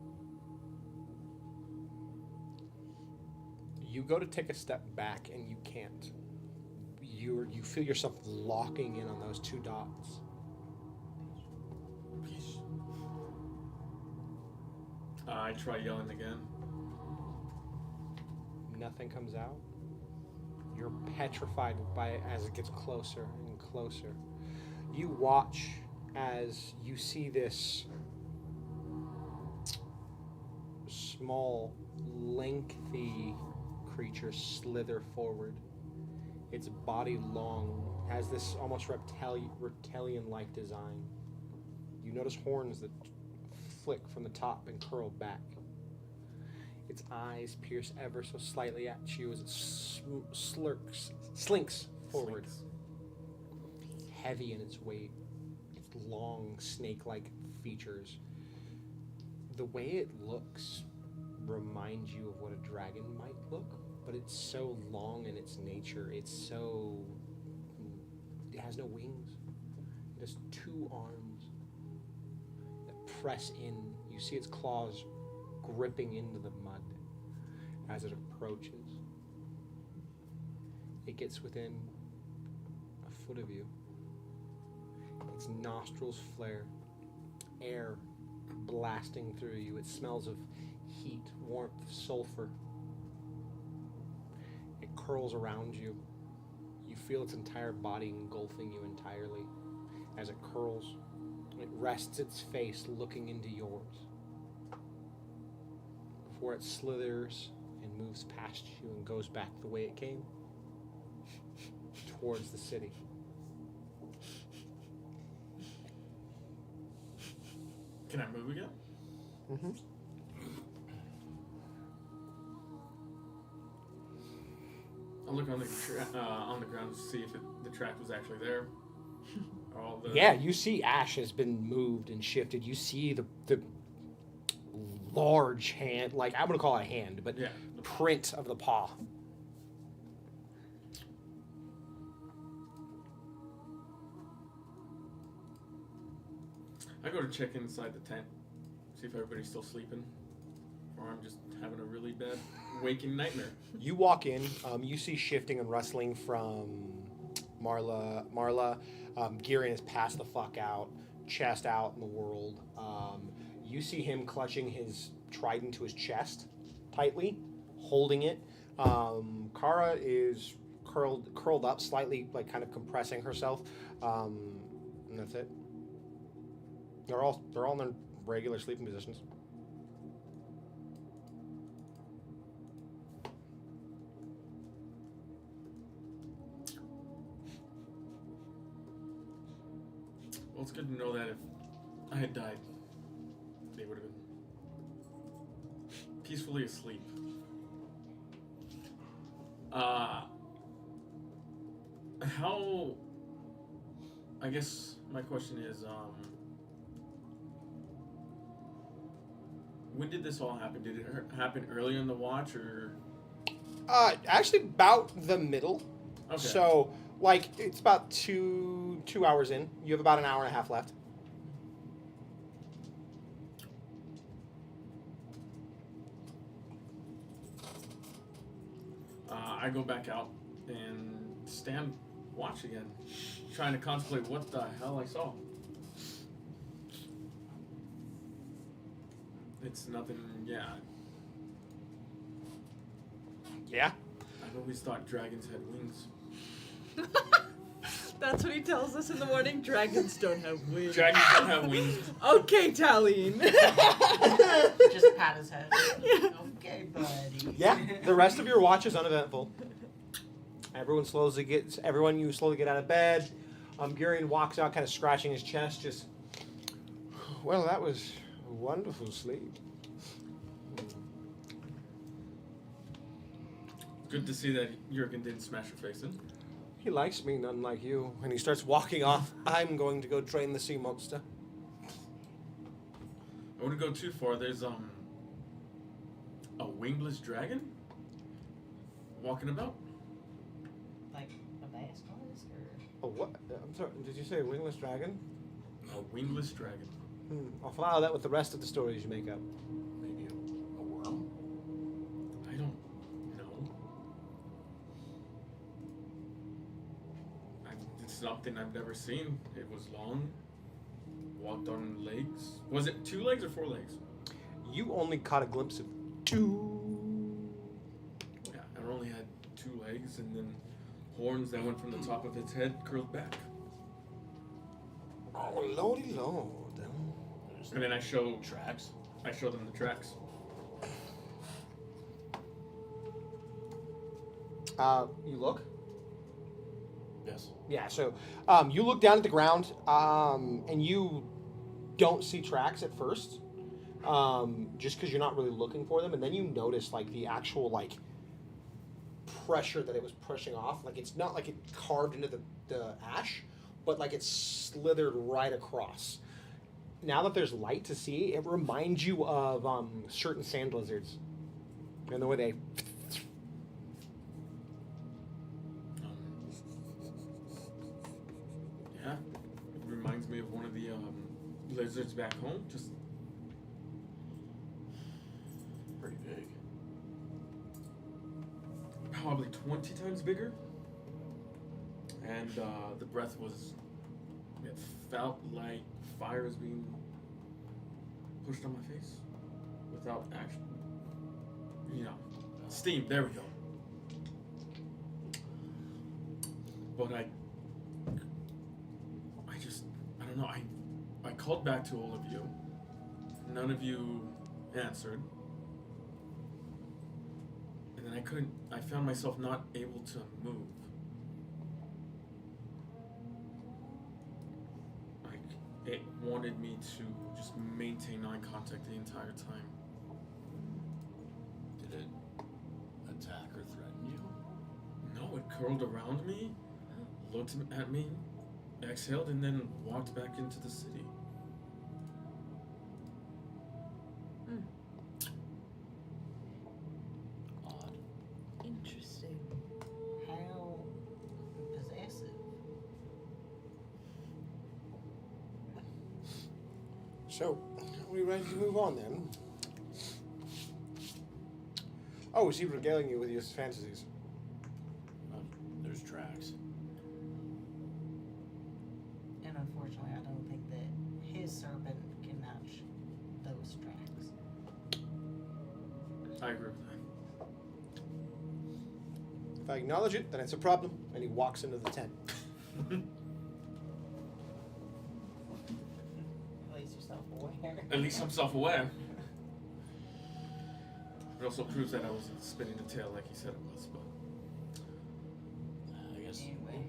You go to take a step back and you can't. You feel yourself locking in on those two dots. I try yelling again. Nothing comes out. You're petrified by it as it gets closer and closer. You watch as you see this small, lengthy creature slither forward. Its body long, has this almost reptilian-like design. You notice horns that flick from the top and curl back. Its eyes pierce ever so slightly at you as it slinks forward. Heavy in its weight, its long snake-like features. The way it looks reminds you of what a dragon might look, but it's so long in its nature. It has no wings. It has two arms that press in. You see its claws gripping into the mud as it approaches. It gets within a foot of you. Its nostrils flare, air blasting through you. It smells of heat, warmth, sulfur. It curls around you. You feel its entire body engulfing you entirely. As it curls, it rests its face looking into yours before it slithers and moves past you and goes back the way it came, towards the city. Can I move again? Mm-hmm. I'll look on the ground to see if the track was actually there. All the Yeah, you see ash has been moved and shifted. You see the large hand, like I'm gonna call it a hand, but Yeah. print of the paw. I go to check inside the tent, see if everybody's still sleeping, or I'm just having a really bad waking nightmare. You walk in, you see shifting and rustling from Marla. Girion has passed the fuck out, chest out in the world. You see him clutching his trident to his chest tightly, holding it. Kara is curled up slightly, like kind of compressing herself, and that's it. They're all in their regular sleeping positions. Well, it's good to know that if I had died, they would have been peacefully asleep. How? I guess my question is, when did this all happen? Did it happen earlier in the watch, or? Actually, about the middle. Okay. So, like, it's about two hours in. You have about an hour and a half left. I go back out and stand watch again, trying to contemplate what the hell I saw. It's nothing, yeah. Yeah. I've always thought dragons had wings. That's what he tells us in the morning. Dragons don't have wings. Dragons don't have wings. Okay, Taline. Just pat his head. Okay, buddy. Yeah. The rest of your watch is uneventful. You slowly get out of bed. Girion walks out, kind of scratching his chest. Just, well, that was a wonderful sleep. Good to see that Jurgen didn't smash your face in. He likes me, none like you. When he starts walking off, I'm going to go train the sea monster. I wouldn't go too far. There's a wingless dragon walking about. Like a bass was, or Oh, what? I'm sorry, did you say a wingless dragon? A wingless dragon. I'll follow that with the rest of the stories you make up. Maybe a worm? I don't know. something I've never seen. It was long. Walked on legs. Was it 2 legs or 4 legs? You only caught a glimpse of 2. Yeah, it only had 2 legs and then horns that went from the top of its head curled back. Oh, lordy lord. And then I show Tracks. them the tracks. You look? Yes. Yeah, so you look down at the ground and you don't see tracks at first, just because you're not really looking for them, and then you notice like the actual like pressure that it was pushing off. Like it's not like it carved into the ash, but like it slithered right across. Now that there's light to see, it reminds you of certain sand lizards and the way they. Yeah, it reminds me of one of the lizards back home. Just Pretty big. probably 20 times bigger. And the breath was, it felt like fire is being pushed on my face without action. Steam, there we go. But I don't know, I called back to all of you. None of you answered. And then I found myself not able to move. Like, it wanted me to just maintain eye contact the entire time. Did it attack or threaten you? No, it curled around me, looked at me, exhaled, and then walked back into the city. Odd. Interesting. How possessive. So, are we ready to move on then? Oh, is he regaling you with his fantasies? There's tracks. And unfortunately, I don't think that his serpent can match those tracks. I agree with that. If I acknowledge it, then it's a problem, and he walks into the tent. At least you're self-aware. At least I'm self-aware. It also proves that I wasn't spinning the tail like he said it was, but I guess Anyway.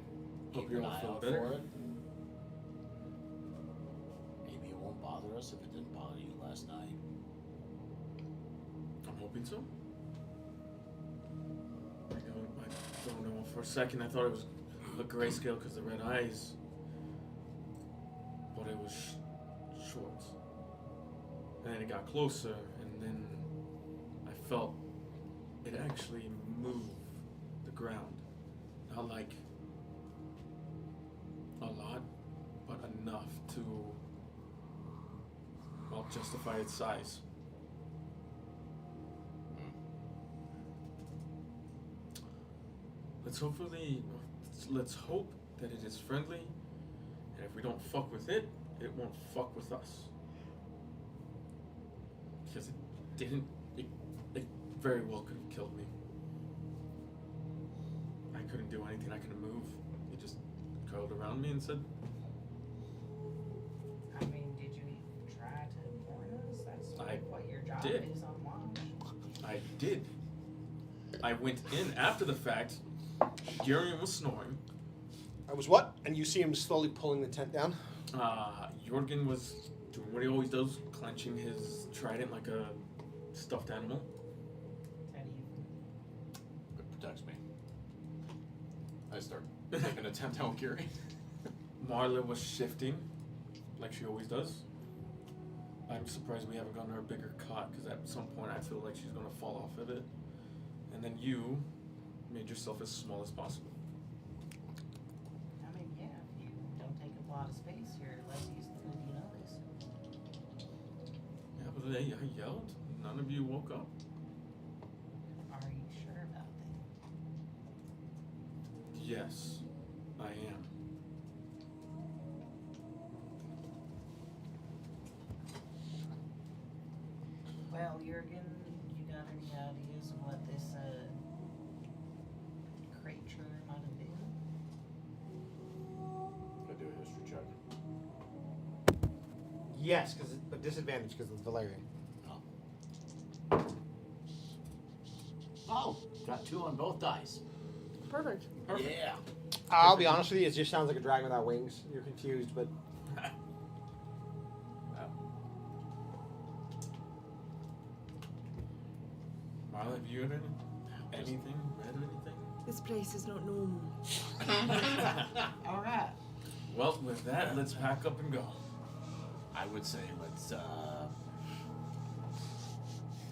hope keep you an all eye feel out better. for it. Maybe it won't bother us if it didn't bother you last night. I'm hoping so. I don't know. For a second, I thought it was a grayscale because the red eyes, but it was short. And then it got closer, and then I felt it actually moved the ground. Not like a lot, but enough to, well, justify its size. Let's hope that it is friendly, and if we don't fuck with it, it won't fuck with us. Because it very well could have killed me. I couldn't do anything, I couldn't move. It just curled around me and said, I mean, did you even try to warn us? That's I what your job did. is on watch. I did. I went in after the fact. Garion was snoring. I was what? And you see him slowly pulling the tent down? Jorgen was doing what he always does, clenching his trident like a stuffed animal. That even. It protects me. I start taking an attempt out Gary. Marla was shifting, like she always does. I'm surprised we haven't gotten her a bigger cot, because at some point I feel like she's going to fall off of it. And then you made yourself as small as possible. I mean, yeah, if you don't take up a lot of space, you're less used to it, you know this. Yeah, but I yelled. None of you woke up. Are you sure about that? Yes, I am. Well, Jurgen, you got any ideas of what this creature might have been? Gotta do a history check. Yes, because a disadvantage because of Valerian. Oh, got 2 on both dice. Perfect. Yeah. I'll be honest with you, it just sounds like a dragon without wings. You're confused, but Marla, have you read anything? Read anything? This place is not normal. All right. Well, with that, let's pack up and go. I would say let's,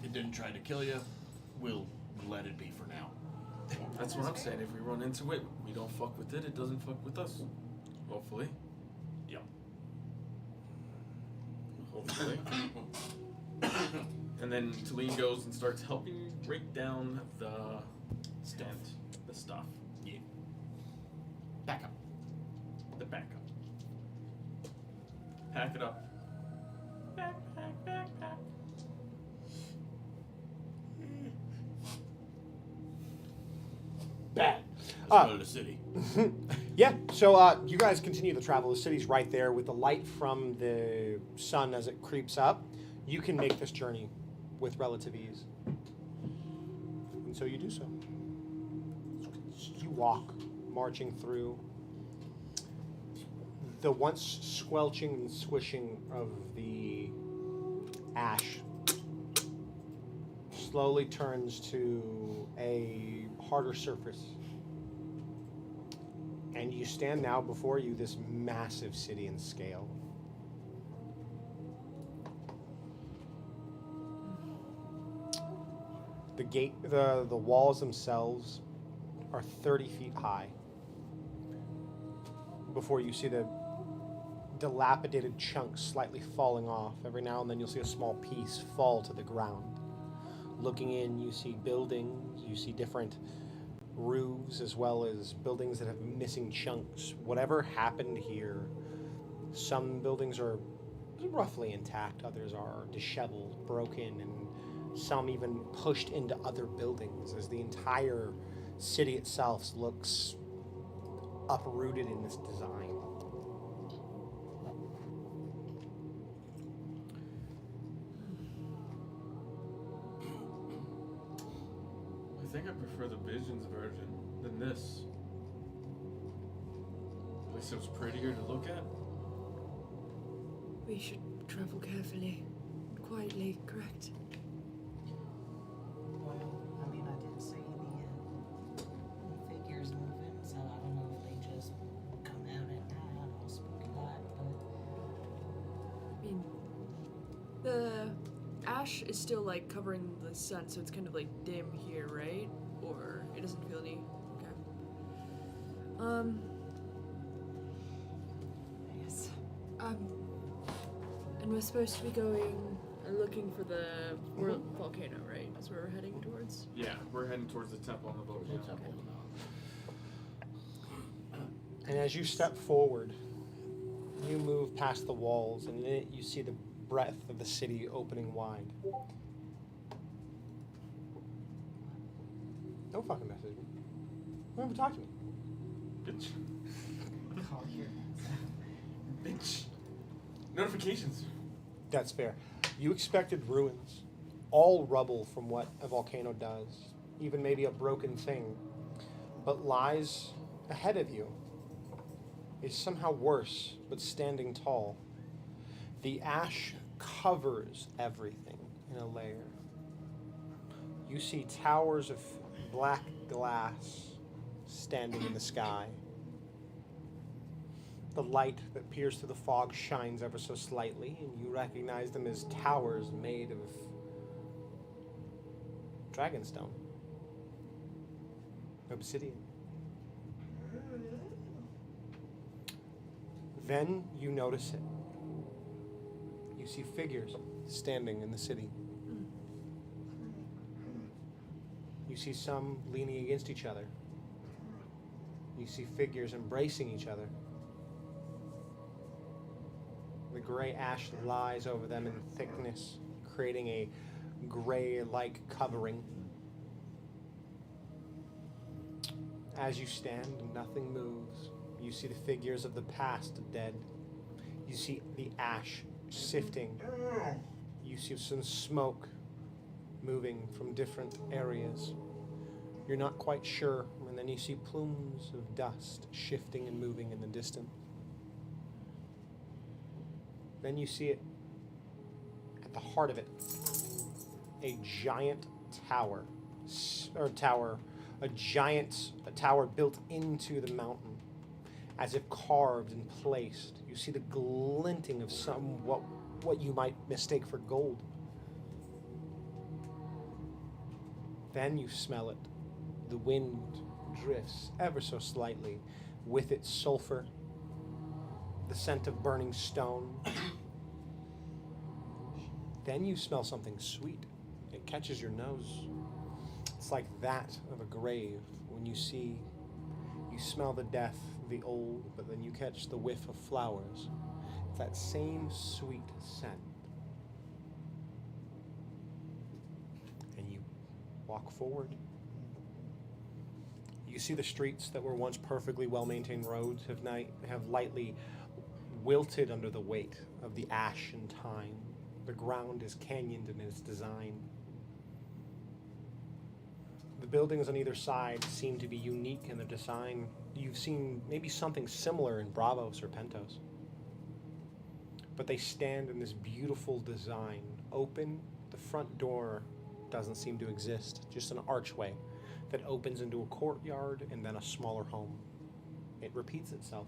it didn't try to kill you. We'll let it be for now. That's what I'm saying. If we run into it, we don't fuck with it. It doesn't fuck with us. Hopefully. Yep. Hopefully. And then Talene goes and starts helping break down the stand, the stuff, Yeah. Back up. the backup. Pack it up. Pack. bad. Let's go to the city. Yeah, so you guys continue the travel. The city's right there with the light from the sun as it creeps up. You can make this journey with relative ease. And so you do so. You walk, marching through. The once squelching and swishing of the ash slowly turns to a harder surface. And you stand now before you this massive city in scale. The gate, the walls themselves are 30 feet high. Before you see the dilapidated chunks slightly falling off. Every now and then you'll see a small piece fall to the ground. Looking in, you see buildings, you see different roofs, as well as buildings that have missing chunks. Whatever happened here, some buildings are roughly intact, others are disheveled, broken, and some even pushed into other buildings as the entire city itself looks uprooted in this design. I think I prefer the Visions version than this. At least it was prettier to look at. We should travel carefully, quietly, correct? Well, I mean, I did see the figures moving, so I don't know if they just come out at night or spooky light, but I mean, the ash is still like covering the sun, so it's kind of like dim here, right? Or it doesn't feel any. Okay. Yes. And we're supposed to be going and looking for the volcano, right? That's where we're heading towards. Yeah, we're heading towards the temple on the volcano. And as you step forward, you move past the walls, and in it you see the breadth of the city opening wide. Don't fucking message me. Don't even talk to me. Bitch. call your Bitch. Notifications. That's fair. You expected ruins, all rubble from what a volcano does, even maybe a broken thing. But lies ahead of you is somehow worse, but standing tall. The ash covers everything in a layer. You see towers of black glass standing in the sky. The light that peers through the fog shines ever so slightly, and you recognize them as towers made of dragonstone, obsidian. Then you notice it. You see figures standing in the city. You see some leaning against each other. You see figures embracing each other. The gray ash lies over them in thickness, creating a gray-like covering. As you stand, nothing moves. You see the figures of the past dead. You see the ash sifting. You see some smoke moving from different areas. You're not quite sure, and then you see plumes of dust shifting and moving in the distance. Then you see it, at the heart of it, a giant tower, a tower built into the mountain, as if carved and placed. You see the glinting of what you might mistake for gold. Then you smell it. The wind drifts ever so slightly, with its sulfur, the scent of burning stone. Then you smell something sweet. It catches your nose. It's like that of a grave. When you smell the death, the old, but then you catch the whiff of flowers. It's that same sweet scent. And you walk forward. You see the streets that were once perfectly well-maintained roads have lightly wilted under the weight of the ash and time. The ground is canyoned in its design. The buildings on either side seem to be unique in their design. You've seen maybe something similar in Bravos or Pentos. But they stand in this beautiful design. Open, the front door doesn't seem to exist, just an archway that opens into a courtyard and then a smaller home. It repeats itself.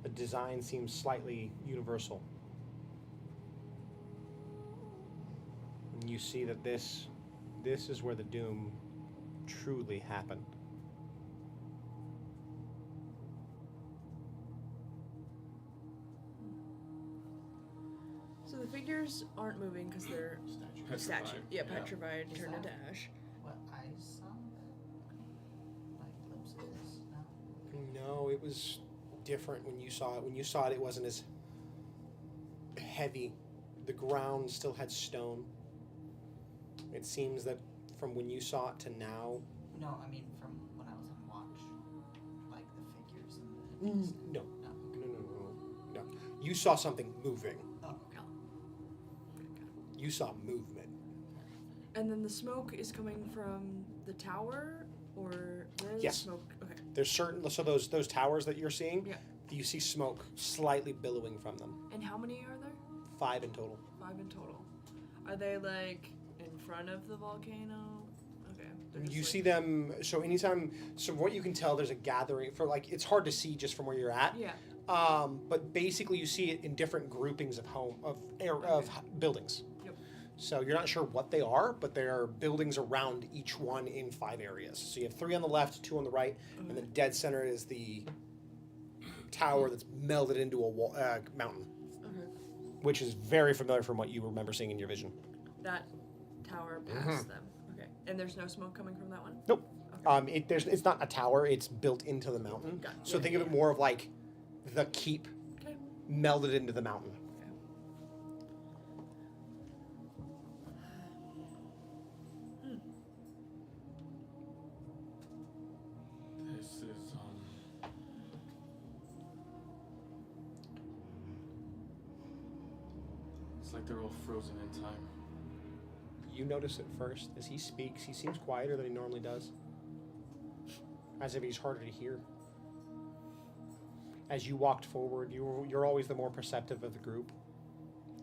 The design seems slightly universal. And you see that this is where the doom truly happened. So the figures aren't moving because they're statue. Yeah, petrified, Is turned that- into ash. What I saw, like glimpses, no? No, it was different when you saw it. When you saw it, it wasn't as heavy. The ground still had stone. It seems that from when you saw it to now, No, I mean from when I was on watch, like the figures and the. no, No. no. You saw something moving. Oh, okay. You saw movement. And then the smoke is coming from the tower, or where's Yes. the smoke? Okay. There's certain, so those towers that you're seeing, Yeah. you see smoke slightly billowing from them. And how many are there? 5 in total. 5 in total. Are they like in front of the volcano? Okay. they're just, You like- see them, so what you can tell, there's a gathering, for like, it's hard to see just from where you're at. Yeah. But basically you see it in different groupings of buildings. Yep. So you're not sure what they are, but there are buildings around each one in 5 areas. So you have 3 on the left, 2 on the right, and the dead center is the tower that's melded into a mountain, Okay. which is very familiar from what you remember seeing in your vision. That tower past them. Okay. And there's no smoke coming from that one? Nope. Okay. It's not a tower, it's built into the mountain. Got it. So Yeah, think yeah, of it more of like the keep Okay. melded into the mountain. This is it's like they're all frozen in time. You notice it first as he speaks. He seems quieter than he normally does, as if he's harder to hear. As you walked forward, you're always the more perceptive of the group.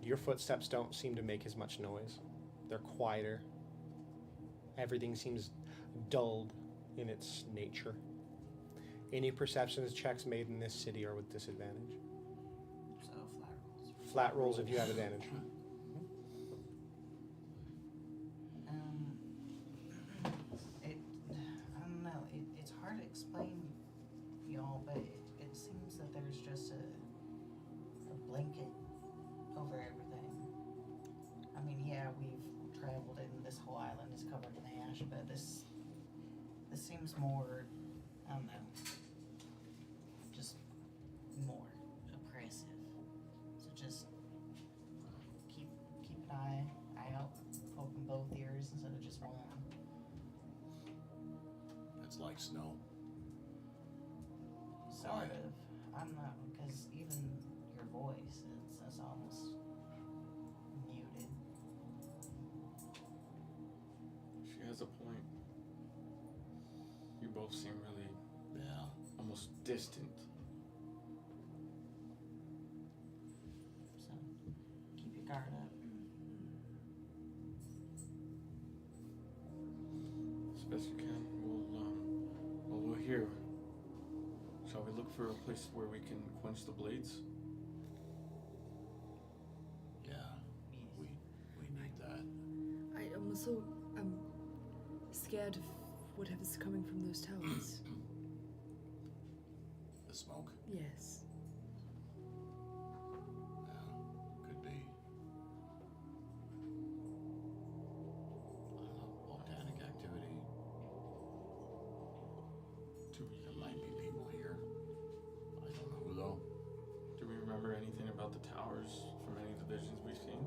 Your footsteps don't seem to make as much noise. They're quieter. Everything seems dulled in its nature. Any perceptions checks made in this city are with disadvantage. So flat rolls. Flat rolls if you have advantage. I don't know. It's hard to explain, y'all, but it seems that there's just a blanket over everything. I mean, yeah, we've traveled and this whole island is covered in ash, but this seems more, I don't know, just more oppressive. So just keep an eye out, open both like snow. Sort of. I'm not, because even your voice, it's almost muted. She has a point. You both seem really Yeah. almost distant. So keep your guard up. As best you can. We're here. Shall we look for a place where we can quench the blades? Yeah. Yes. We need that. I'm also scared of whatever's coming from those towers. The smoke. Yes. Yeah. Could be. Volcanic activity. There might be people here. I don't know who though. Do we remember anything about the towers from any of the visions we've seen?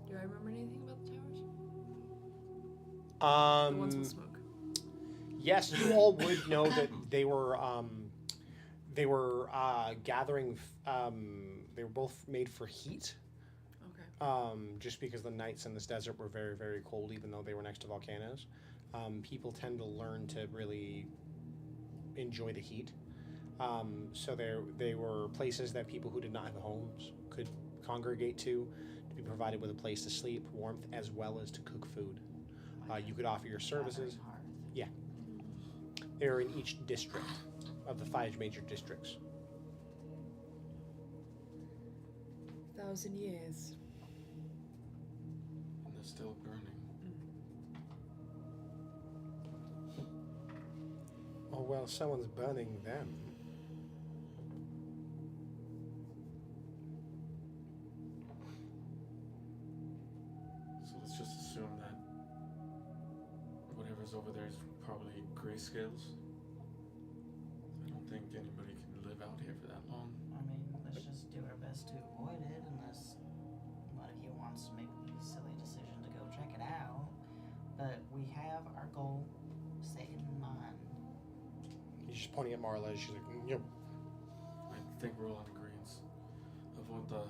Do I remember anything about the towers? The ones with smoke. Yes, you all would know that they were gathering. They were both made for heat. Okay. Just because the nights in this desert were very, very cold, even though they were next to volcanoes. People tend to learn to really enjoy the heat. So they were places that people who did not have homes could congregate to be provided with a place to sleep, warmth, as well as to cook food. You could offer your services. Gathering hearth. They're in each district of the 5 major districts. 1,000 years. And they're still burning. Oh, well, someone's burning them. So let's just assume that whatever's over there is probably grayscales. I don't think anybody can live out here for that long. I mean, let's just do our best to avoid it unless one of you wants to make the silly decision to go check it out. But we have our goal set in mind. He's just pointing at Marla. She's like, yep. I think we're all in agreement. Avoid the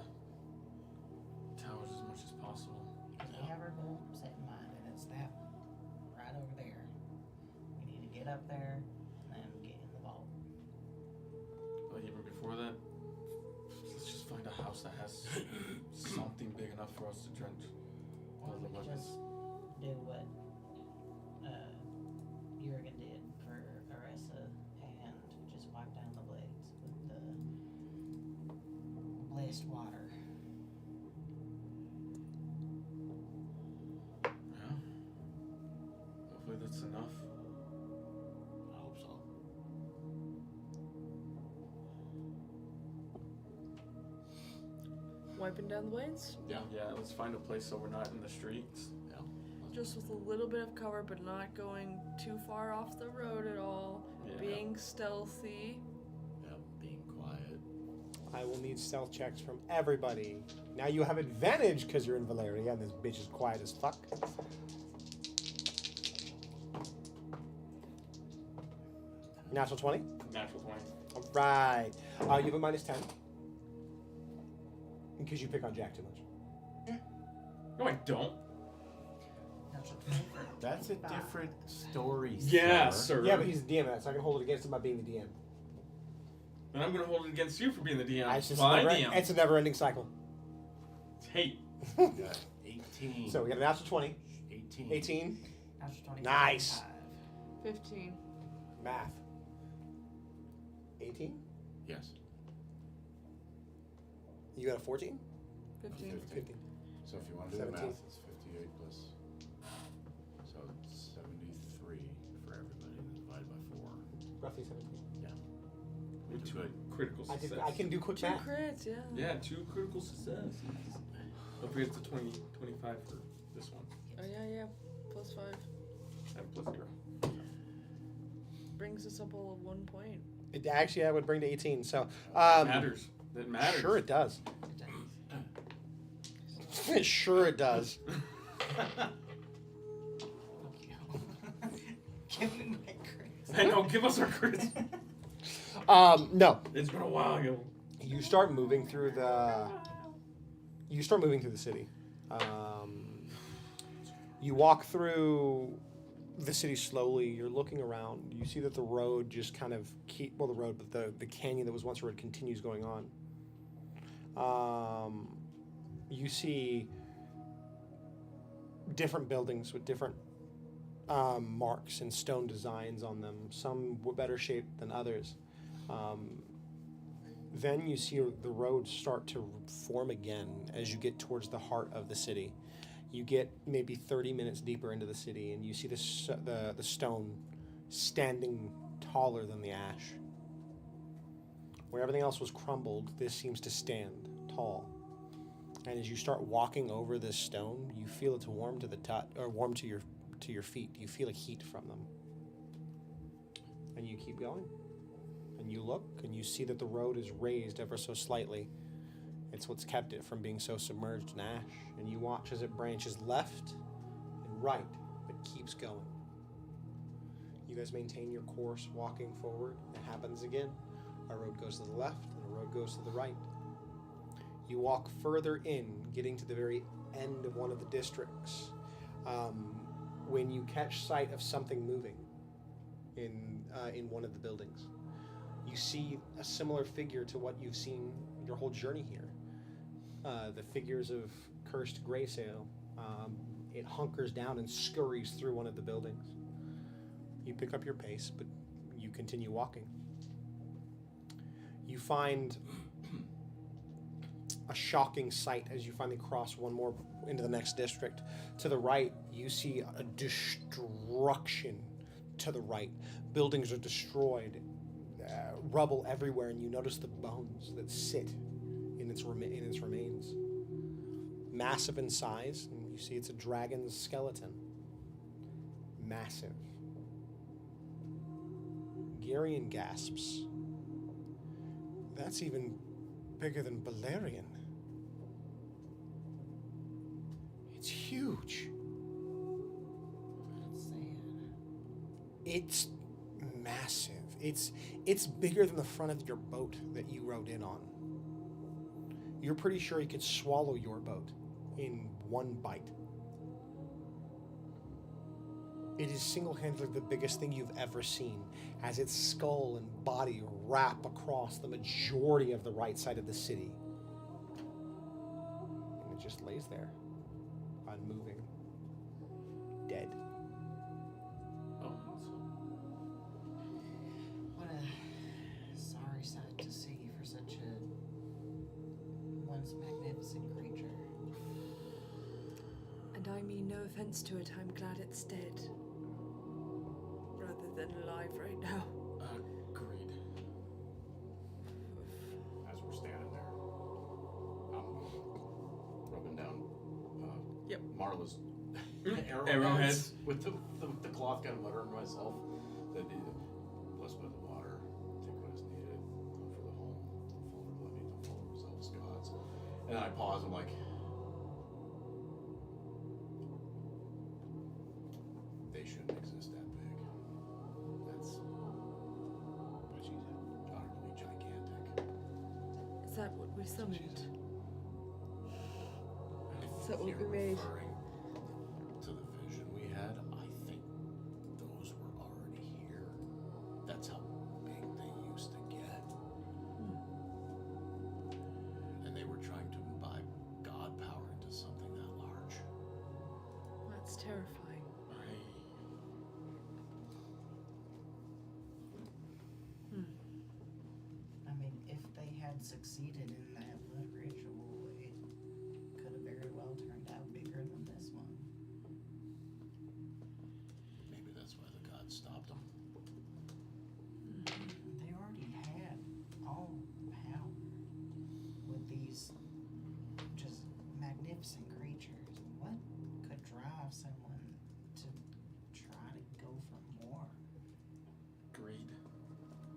towers as much as possible. Because we have our goal set in mind, and it's that right over there. We need to get up there and then get in the vault. But even before that, let's just find a house that has something big enough for us to drench all Or the we could weapons. just do what Jurgen did for Aressa and just wipe down the blades with the blessed water. Yeah. Hopefully that's enough. I hope so. Wiping down the blades? Yeah. Yeah, let's find a place so we're not in the streets. Yeah. Just with a little bit of cover, but not going too far off the road at all. Yeah. Being stealthy. Yeah. Being quiet. I will need stealth checks from everybody. Now you have advantage because you're in Valeria and this bitch is quiet as fuck. Natural 20? Natural 20. Alright. You have a minus 10. Because you pick on Jack too much. No, I don't. Natural 20 for That's a 25. different story. Yeah, sir. sir. Yeah, but he's the DM, so I can hold it against him by being the DM. And I'm gonna hold it against you for being the DM. It's, just Fine, never, DM. it's a never ending cycle. It's hate. We got 18. So we got a natural 20. 18. 18. Natural 20 for Nice. 25. 15. Math. 18? Yes. You got a 14? 15. 15. So if you want to do the 17. math, it's 58 plus. So it's 73 for everybody, and divided by 4. Roughly 17. Which is Good. critical I, success. I can do quick 2 math. crits, yeah. Yeah, 2 critical success. Don't forget the 20, 25 for this one. Oh, yeah. +5. And plus 0. Brings us up all of 1 point. It actually I would bring to 18. So Matters. That matters. Sure it does. It does. Sure it does. Give me my crits. I know. Give us our crits. No. It's been a while ago. You start moving through the. You start moving through the city. You walk through the city slowly. You're looking around. You see that the road just kind of the canyon that was once a road continues going on. You see different buildings with different marks and stone designs on them. Some were better shaped than others. Then you see the roads start to form again as you get towards the heart of the city. You get maybe 30 minutes deeper into the city, and you see the stone standing taller than the ash. Where everything else was crumbled, this seems to stand tall. And as you start walking over this stone, you feel it's warm to the touch, or warm to your feet. You feel a heat from them. And you keep going. And you look, and you see that the road is raised ever so slightly. It's what's kept it from being so submerged in ash. And you watch as it branches left and right, but keeps going. You guys maintain your course walking forward. It happens again. A road goes to the left, and a road goes to the right. You walk further in, getting to the very end of one of the districts, when you catch sight of something moving in one of the buildings. You see a similar figure to what you've seen your whole journey here. The figures of cursed Graysail. It hunkers down and scurries through one of the buildings. You pick up your pace, but you continue walking. You find a shocking sight as you finally cross one more into the next district. To the right, you see a destruction to the right. Buildings are destroyed, rubble everywhere, and you notice the bones that sit in its remains. Massive in size, and you see it's a dragon's skeleton. Massive. Garion gasps. That's even bigger than Balerion. It's huge. That's sad. It's massive. It's bigger than the front of your boat that you rode in on. You're pretty sure he could swallow your boat in one bite. It is single-handedly the biggest thing you've ever seen, as its skull and body wrap across the majority of the right side of the city. And it just lays there, unmoving, dead. Oh, What a sorry sight to see for such a once magnificent creature. And I mean no offense to it, I'm glad it's dead. Rather than alive right now. Agreed. As we're standing there, rubbing down Yep. Marla's Arrowheads. with the cloth, kind of muttering to myself that blessed by the water, take what is needed, for the home, don't fall to gluttony, don't fall to zealous gods. And then I pause, I'm like, they shouldn't exist that big. That's utterly gigantic. Is that what we summoned? If Is that what you're we made? referring to the vision we had, I think those were already here. That's how big they used to get. And they were trying to imbibe God power into something that large. That's terrifying. I mean, if they had succeeded in that blood ritual, it could have very well turned out bigger than this one. Maybe that's why the gods stopped them. They already had all power with these just magnificent creatures. What could drive someone to try to go for more? Greed,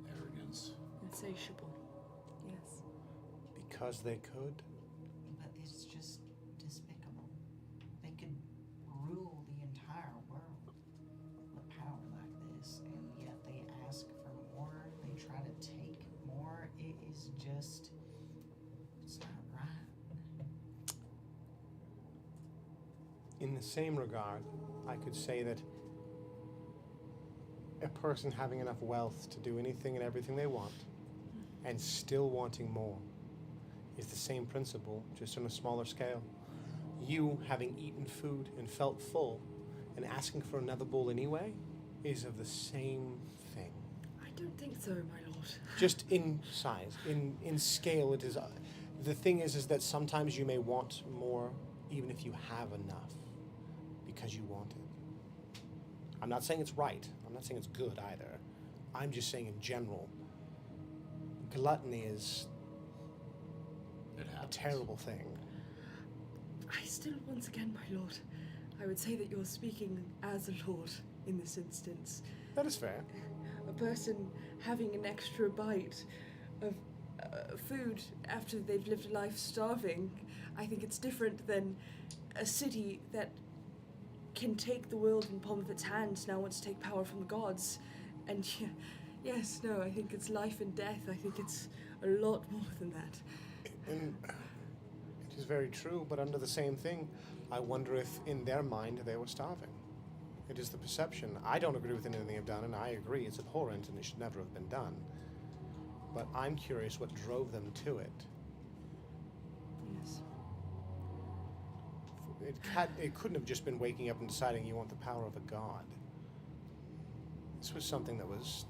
arrogance. Insatiable. Yes. Because they could. But it's just despicable. They could rule the entire world with power like this. In the same regard, I could say that a person having enough wealth to do anything and everything they want and still wanting more is the same principle, just on a smaller scale. You having eaten food and felt full and asking for another bowl anyway is of the same thing. I don't think so, my lord. Just in size, in scale, it is. The thing is that sometimes you may want more even if you have enough because you want it. I'm not saying it's right. I'm not saying it's good either. I'm just saying in general, gluttony is It a happens. terrible thing. I still, once again, my lord, I would say that you're speaking as a lord in this instance. That is fair. A person having an extra bite of food after they've lived a life starving, I think it's different than a city that can take the world in the palm of its hands now wants to take power from the gods. And yes, no, I think it's life and death. I think it's a lot more than that. And it is very true, but under the same thing, I wonder if in their mind they were starving. It is the perception. I don't agree with anything they've done, and I agree it's abhorrent and it should never have been done. But I'm curious what drove them to it. Yes. It couldn't have just been waking up and deciding you want the power of a god. This was something that was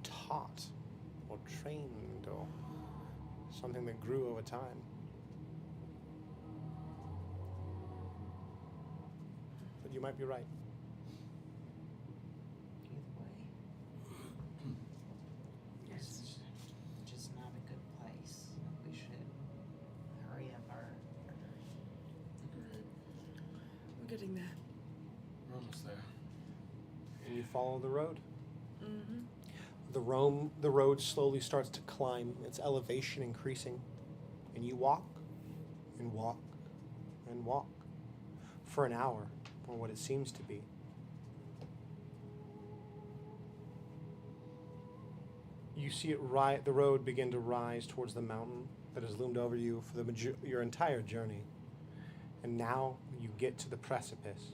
taught or trained or something that grew over time. But you might be right. Either way, Yes. it's just not a good place. We should hurry up our. Agreed. We're getting there. We're almost there. And you follow the road. Mm-hmm. The road slowly starts to climb, its elevation increasing, and you walk and walk and walk for an hour, or what it seems to be. You see the road begin to rise towards the mountain that has loomed over you for your entire journey. And now you get to the precipice,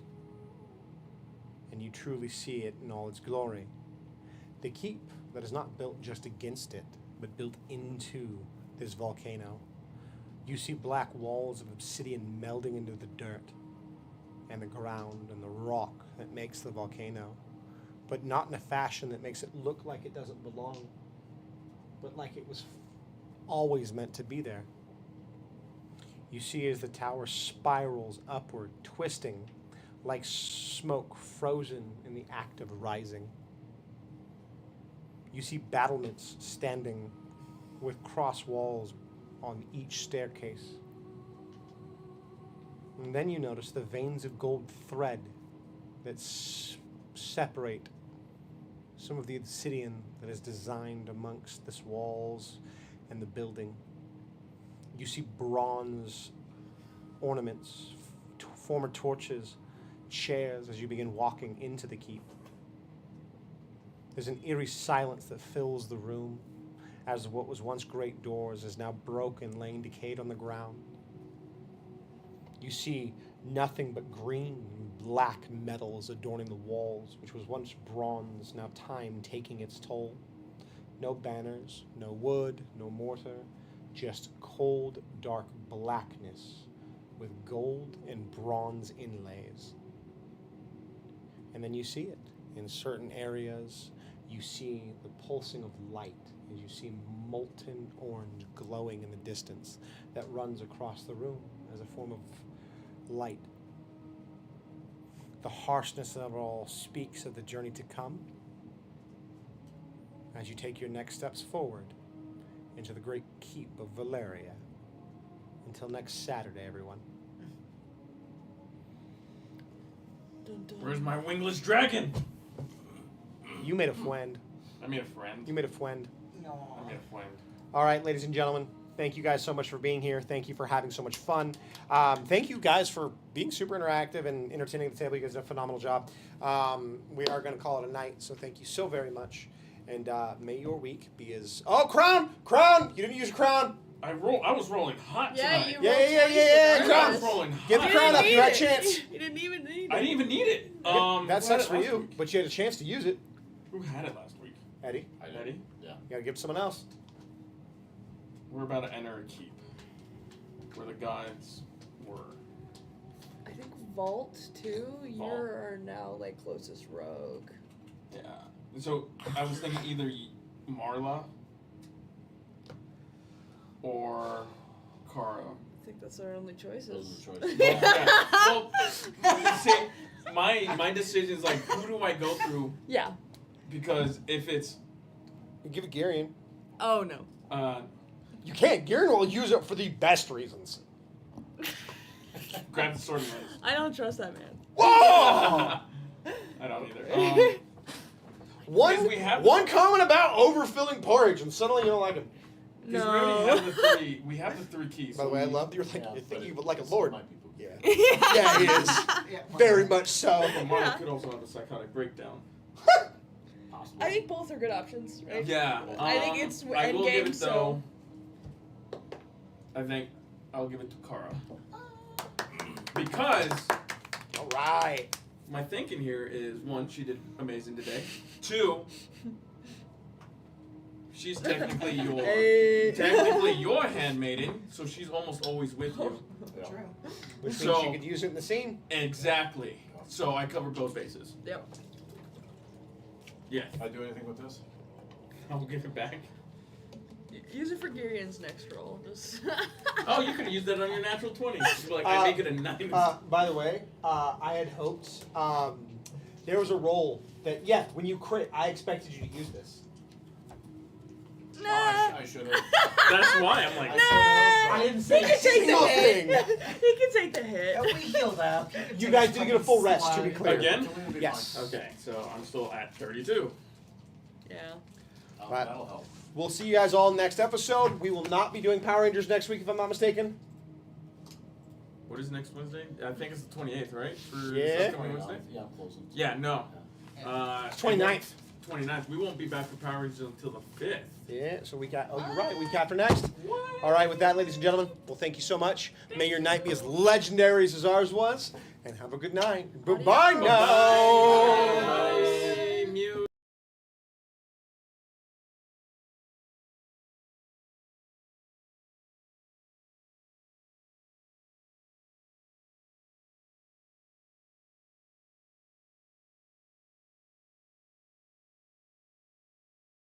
and you truly see it in all its glory. The keep that is not built just against it, but built into this volcano. You see black walls of obsidian melding into the dirt and the ground and the rock that makes the volcano, but not in a fashion that makes it look like it doesn't belong, but like it was always meant to be there. You see as the tower spirals upward, twisting like smoke frozen in the act of rising. You see battlements standing with cross walls on each staircase. And then you notice the veins of gold thread that separate some of the obsidian that is designed amongst this walls and the building. You see bronze ornaments, former torches, chairs as you begin walking into the keep. There's an eerie silence that fills the room as what was once great doors is now broken, laying decayed on the ground. You see nothing but green and black metals adorning the walls, which was once bronze, now time taking its toll. No banners, no wood, no mortar, just cold, dark blackness with gold and bronze inlays. And then you see it in certain areas. You see the pulsing of light as you see molten orange glowing in the distance that runs across the room as a form of light. The harshness of it all speaks of the journey to come as you take your next steps forward into the great keep of Valeria. Until next Saturday, everyone. Dun, dun. Where's my wingless dragon? You made a friend. I made a friend. You made a friend. No. I made a friend. All right, ladies and gentlemen, thank you guys so much for being here. Thank you for having so much fun. Thank you guys for being super interactive and entertaining at the table. You guys did a phenomenal job. We are going to call it a night, so thank you so very much. And may your week be as... Oh, crown! Crown! You didn't use your crown! I was rolling hot Yeah, tonight. you Yeah, rolled yeah, twice yeah, with yeah, I Argus. was rolling hot. Get the You crown didn't up. You need had a it. chance. You didn't even need it. I didn't even need it. That who sucks had it for last you, week? but you had a chance to use it. Who had it last week? Eddie, I did. Eddie? Yeah. you gotta give it to someone else. We're about to enter a keep. Where the gods were. I think Vault too. You Vault. are now like closest rogue. Yeah. So I was thinking either Marla or Kara. I think that's our only choices. Those are the choices. Yeah. Well, see, my decision is like, who do I go through? Yeah. Because if it's You give it Garion. Oh no. You can't. Garion will use it for the best reasons. grab the sword and mace. I don't trust that man. Whoa! I don't either. One, Because we have- one comment about overfilling porridge, and suddenly you don't like him. Because we already have the three. We have the three keys. By the so way, I we- love that you're like Yeah, you're but thinking it- of it like a it's lord. my people. Yeah, Yeah. yeah, he is. Yeah, Very much so. But Marla Yeah. could also have a psychotic breakdown. Possible. I think both are good options, right? Yeah. I think it's I will give endgame, it so- though. I think I'll give it to Kara. Because All right. my thinking here is one, she did amazing today. Two, she's technically your handmaiden, so she's almost always with you. Yeah. True. Which means So- you could use it in the scene. Exactly. So I covered both bases. Yep. Yeah. I do anything with this? I'll give it back. Use it for Garion's next roll. Just Oh, you could have used that on your natural 20. You'd be like, I make it a 9. By the way, I had hoped there was a roll that when you crit, I expected you to use this. nah. I should have. That's why I'm like, I didn't say He a can take single the thing. hit. He can take the hit. Yeah, we healed up. You guys did get a full rest, to be clear. Again? Yes. okay, so I'm still at 32. Yeah. Right. That'll help. We'll see you guys all next episode. We will not be doing Power Rangers next week, if I'm not mistaken. What is next Wednesday? I think it's the 28th, right? For Yeah. this upcoming Wednesday? Yeah, I'm closing. Yeah, no. It's 29th. 29th. We won't be back for Power Rangers until the 5th. Yeah, so week you're right, week after next. All right, with that, ladies and gentlemen, well, thank you so much. May your night be as legendary as ours was, and have a good night. Bye-bye now.